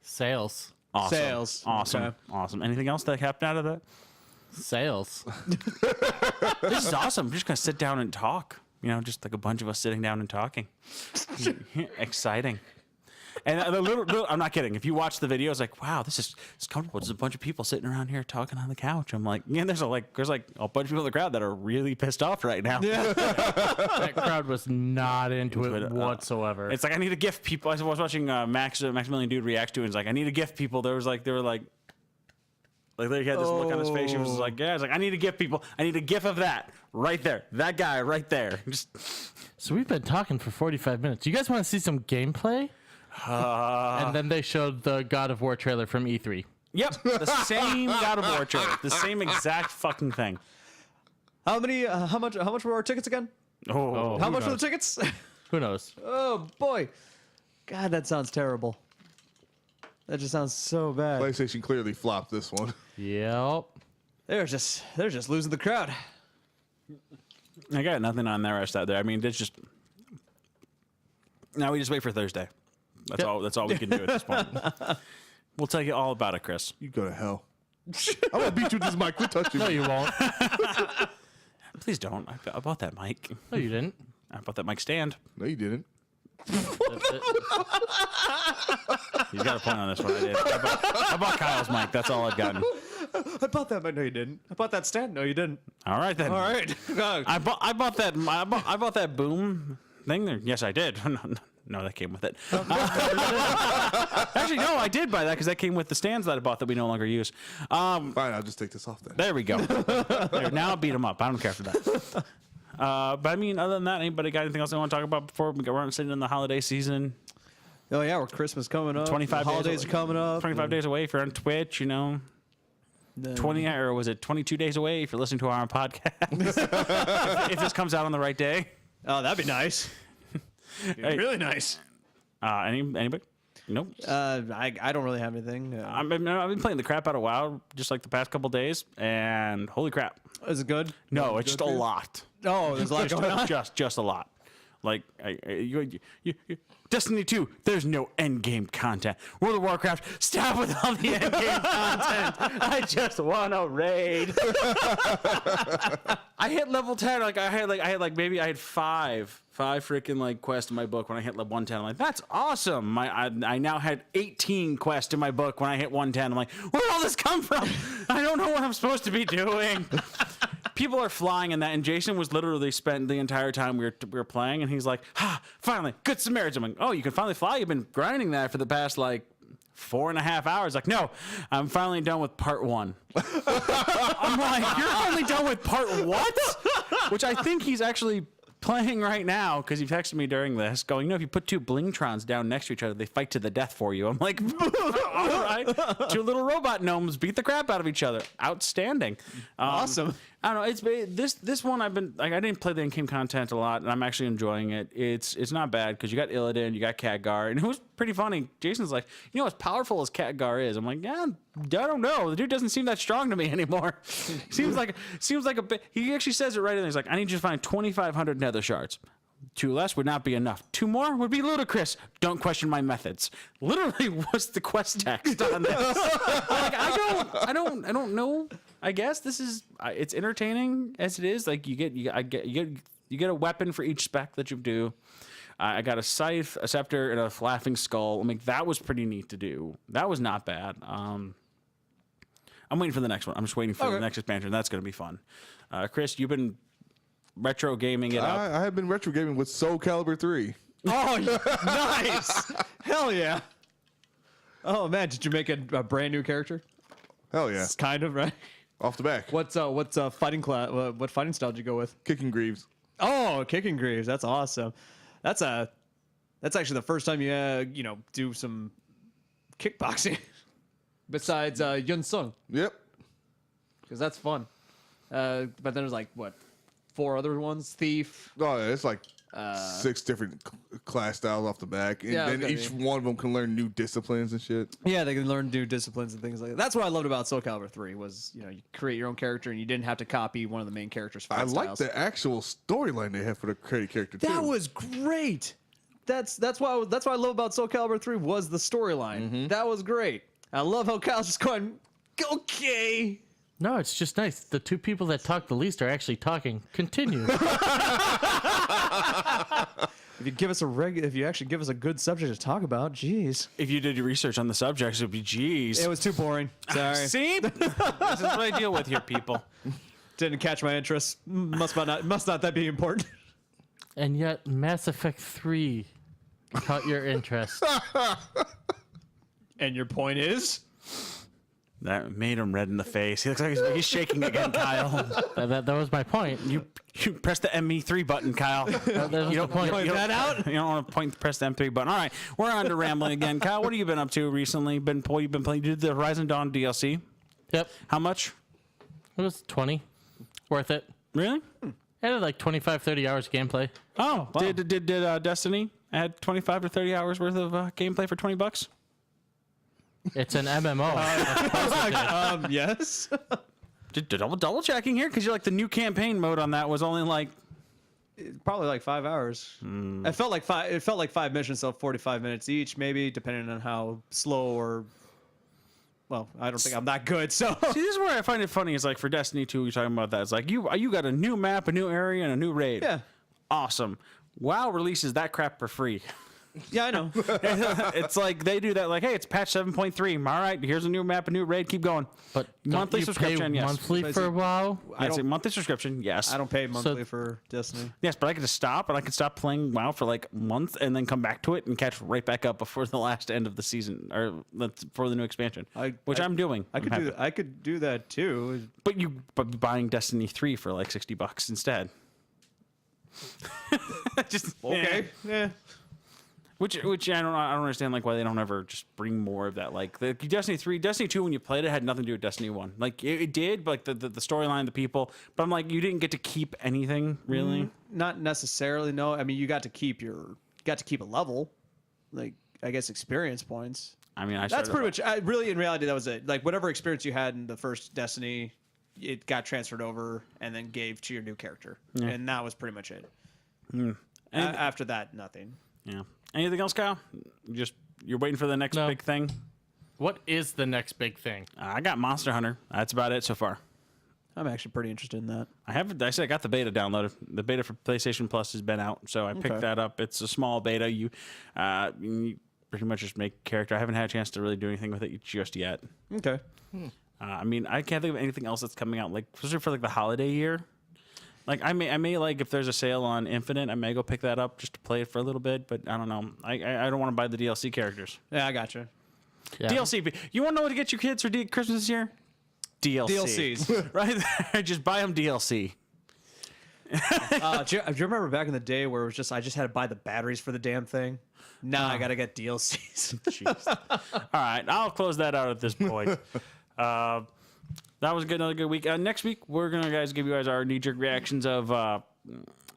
S6: Sales.
S3: Awesome.
S4: Sales.
S3: Awesome.
S4: Okay.
S3: Awesome. Anything else that happened out of that?
S6: Sales.
S3: This is awesome. We're just gonna sit down and talk. Just a bunch of us sitting down and talking. Exciting. And I'm not kidding. If you watch the video, it's wow, it's comfortable. There's a bunch of people sitting around here talking on the couch. I'm there's a bunch of people in the crowd that are really pissed off right now. Yeah.
S6: That crowd was not into it whatsoever.
S3: It's I need to gift people. I was watching Maximilian Dude reacts to it. And it's I need to gift people. They were like he had this look on his face. He was I need to gift people. I need a gif of that right there. That guy right there.
S6: So we've been talking for 45 minutes. You guys want to see some gameplay? And then they showed the God of War trailer from E3.
S3: Yep, the same God of War trailer, the same exact fucking thing.
S4: How much were our tickets again? How much were the tickets?
S6: Who knows?
S4: Oh boy, God, that sounds terrible. That just sounds so bad.
S5: PlayStation clearly flopped this one.
S6: Yep.
S4: They're just losing the crowd.
S3: I got nothing on their rest out there. I mean, it's just now we just wait for Thursday. That's all. That's all we can do at this point. We'll tell you all about it, Chris.
S5: You go to hell. I'm gonna beat you with this mic. Quit touching me.
S6: No, you won't.
S3: Please don't. I bought that mic.
S6: No, you didn't.
S3: I bought that mic stand.
S5: No, you didn't.
S3: He's got a point on this one. I did. I bought Kyle's mic. That's all I've gotten.
S4: I bought that, but no, you didn't. I bought that stand. No, you didn't.
S3: All right then.
S4: All right.
S3: I bought that boom thing there. Yes, I did. No, that came with it. Actually, no, I did buy that because that came with the stands that I bought that we no longer use.
S5: Fine, I'll just take this off then.
S3: There we go. There, now I'll beat him up. I don't care for that. But I mean, other than that, anybody got anything else they want to talk about before we're sitting in the holiday season?
S4: Oh yeah, we're Christmas coming up.
S3: 25
S4: the holidays are coming up.
S3: 25 days away if you're on Twitch, you know. 20 or was it 22 days away if you're listening to our podcast? if this comes out on the right day.
S4: Oh, that'd be nice.
S3: Hey.
S4: Really nice.
S3: Anybody? Nope.
S4: I don't really have anything.
S3: I've been playing the crap out of WoW just like the past couple days, and holy crap!
S4: Is it good?
S3: No, it's just a lot.
S4: Oh, there's a lot going on.
S3: Just a lot. Like Destiny 2, there's no end game content. World of Warcraft, stop with all the end game content. I just want to raid. I hit level 10. I had five freaking like quests in my book when I hit level 110. I'm like, that's awesome. I now had 18 quests in my book when I hit 110. I'm like, where did all this come from? I don't know what I'm supposed to be doing. People are flying in that, and Jason was literally spent the entire time we were playing, and he's like, finally, good Samaritan. I'm like, oh, you can finally fly? You've been grinding that for the past, 4.5 hours. Like, no, I'm finally done with part 1. I'm like, you're finally done with part what? Which I think he's actually playing right now, because he texted me during this going, if you put 2 Blingtrons down next to each other, they fight to the death for you. I'm like, all right. 2 little robot gnomes beat the crap out of each other. Outstanding.
S4: Awesome.
S3: I don't know. It's this one I've been I didn't play the in-game content a lot, and I'm actually enjoying it. It's not bad because you got Illidan, you got Khadgar, and it was pretty funny. Jason's like, as powerful as Khadgar is, I'm like, yeah, I don't know. The dude doesn't seem that strong to me anymore. seems like a bit. He actually says it right in there. He's like, I need you to find 2,500 nether shards. 2 less would not be enough. 2 more would be ludicrous. Don't question my methods. Literally, what's the quest text on this? I don't know. I guess this is it's entertaining as it is. Like you get a weapon for each spec that you do. I got a scythe, a scepter, and a laughing skull. I mean, that was pretty neat to do. That was not bad. I'm waiting for the next one. I'm just waiting for the next expansion. That's going to be fun. Chris, you've been retro gaming it up.
S5: I have been retro gaming with Soul Calibur 3.
S4: Oh, nice. Hell yeah. Oh, man. Did you make a brand new character?
S5: Hell yeah.
S4: It's kind of, right?
S5: Off the back.
S4: What fighting class? What fighting style did you go with?
S5: Kicking Greaves.
S4: Oh, Kicking Greaves. That's awesome. That's actually the first time you do some kickboxing besides Yun Sung.
S5: Yep.
S4: Because that's fun. But then there's 4 other ones. Thief.
S5: Oh, yeah, it's 6 different class styles off the back, and then each one of them can learn new disciplines and shit.
S4: Yeah, they can learn new disciplines and things like that. That's what I loved about Soul Calibur 3 was you create your own character and you didn't have to copy one of the main characters' fight styles.
S5: like the actual storyline they have for the created character too.
S4: That was great. That's what I love about Soul Calibur 3 was the storyline. Mm-hmm. That was great. I love how Kyle's just going, okay.
S6: No, it's just nice. The 2 people that talk the least are actually talking. Continue.
S4: If you actually give us a good subject to talk about, jeez.
S3: If you did your research on the subjects, it would be jeez.
S4: It was too boring. Sorry.
S3: See? This is what I deal with here, people.
S4: Didn't catch my interest. Must not that be important.
S6: And yet, Mass Effect 3 caught your interest.
S4: And your point is?
S3: That made him red in the face. He looks like he's shaking again, Kyle.
S6: That was my point.
S3: You press the M3 button, Kyle.
S6: You don't
S4: point that out.
S3: You don't want to press the M3 button. All right, we're on to rambling again. Kyle, what have you been up to recently? You've been playing. You did the Horizon Dawn DLC.
S6: Yep.
S3: How much?
S6: It was 20. Worth it.
S3: Really?
S6: I had 25, 30 hours of gameplay.
S3: Oh, wow. Did Destiny add 25 to 30 hours worth of gameplay for $20?
S6: It's an MMO.
S4: Yes.
S3: Double checking here because you're the new campaign mode on that was only
S4: probably 5 hours. It felt like 5 missions, so 45 minutes each, maybe depending on how slow or. Well, I don't think I'm that good. So
S3: see, this is where I find it funny. Is for Destiny 2, you're talking about that. It's you got a new map, a new area, and a new raid.
S4: Yeah.
S3: Awesome. WoW releases that crap for free.
S4: Yeah, I know.
S3: It's like they do that. Like, hey, it's patch 7.3. All right, here's a new map, a new raid. Keep going.
S6: But
S3: monthly subscription, yes.
S6: Monthly for WoW?
S3: Yes, a monthly subscription, yes.
S4: I don't pay monthly for Destiny.
S3: Yes, but I could just stop, and I could stop playing WoW for like a month, and then come back to it and catch right back up before the last end of the season, or for the new expansion, which I'm doing.
S4: I could do that too.
S3: But buying Destiny 3 for like $60 instead. Just
S4: Okay. Yeah.
S3: Which I don't understand, like, why they don't ever just bring more of that. Like the Destiny 3, Destiny 2, when you played it, had nothing to do with Destiny 1. Like it did, but like the storyline, the people. But I'm like, you didn't get to keep anything really.
S4: Not necessarily. No, I mean you got to keep a level, like I guess experience points.
S3: I mean,
S4: that's pretty much. Really, in reality, that was it. Like whatever experience you had in the first Destiny, it got transferred over and then gave to your new character, and that was pretty much it. After that, nothing.
S3: Yeah. Anything else, Kyle? You're waiting for the next big thing?
S6: What is the next big thing?
S3: I got Monster Hunter. That's about it so far.
S4: I'm actually pretty interested in that.
S3: I got the beta downloaded. The beta for PlayStation Plus has been out, so I picked that up. It's a small beta. You pretty much just make a character. I haven't had a chance to really do anything with it just yet.
S4: Okay.
S3: I mean, I can't think of anything else that's coming out, like especially for like the holiday year. Like I may like if there's a sale on Infinite, I may go pick that up just to play it for a little bit. But I don't know. I don't want to buy the DLC characters.
S4: Yeah, I gotcha.
S6: Yeah.
S3: DLC. You want to know what to get your kids for Christmas this year?
S4: DLCs,
S3: right there. Just buy them DLC.
S4: Do you remember back in the day where it was just I just had to buy the batteries for the damn thing? Now I gotta get DLCs.
S3: Jeez. All right, I'll close that out at this point. That was another good week. Next week, we're going to give you guys our knee-jerk reactions of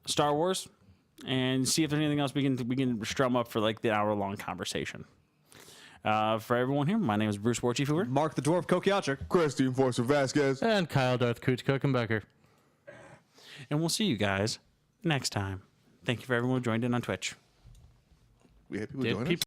S3: Star Wars and see if there's anything else we can strum up for like the hour-long conversation. For everyone here, my name is Bruce War Chief Hoover.
S4: Mark the Dwarf Kokiachik.
S5: Christy Enforcer Vasquez.
S6: And Kyle Darth Cooch Cookenbecker.
S3: And we'll see you guys next time. Thank you for everyone who joined in on Twitch.
S5: We had people join us?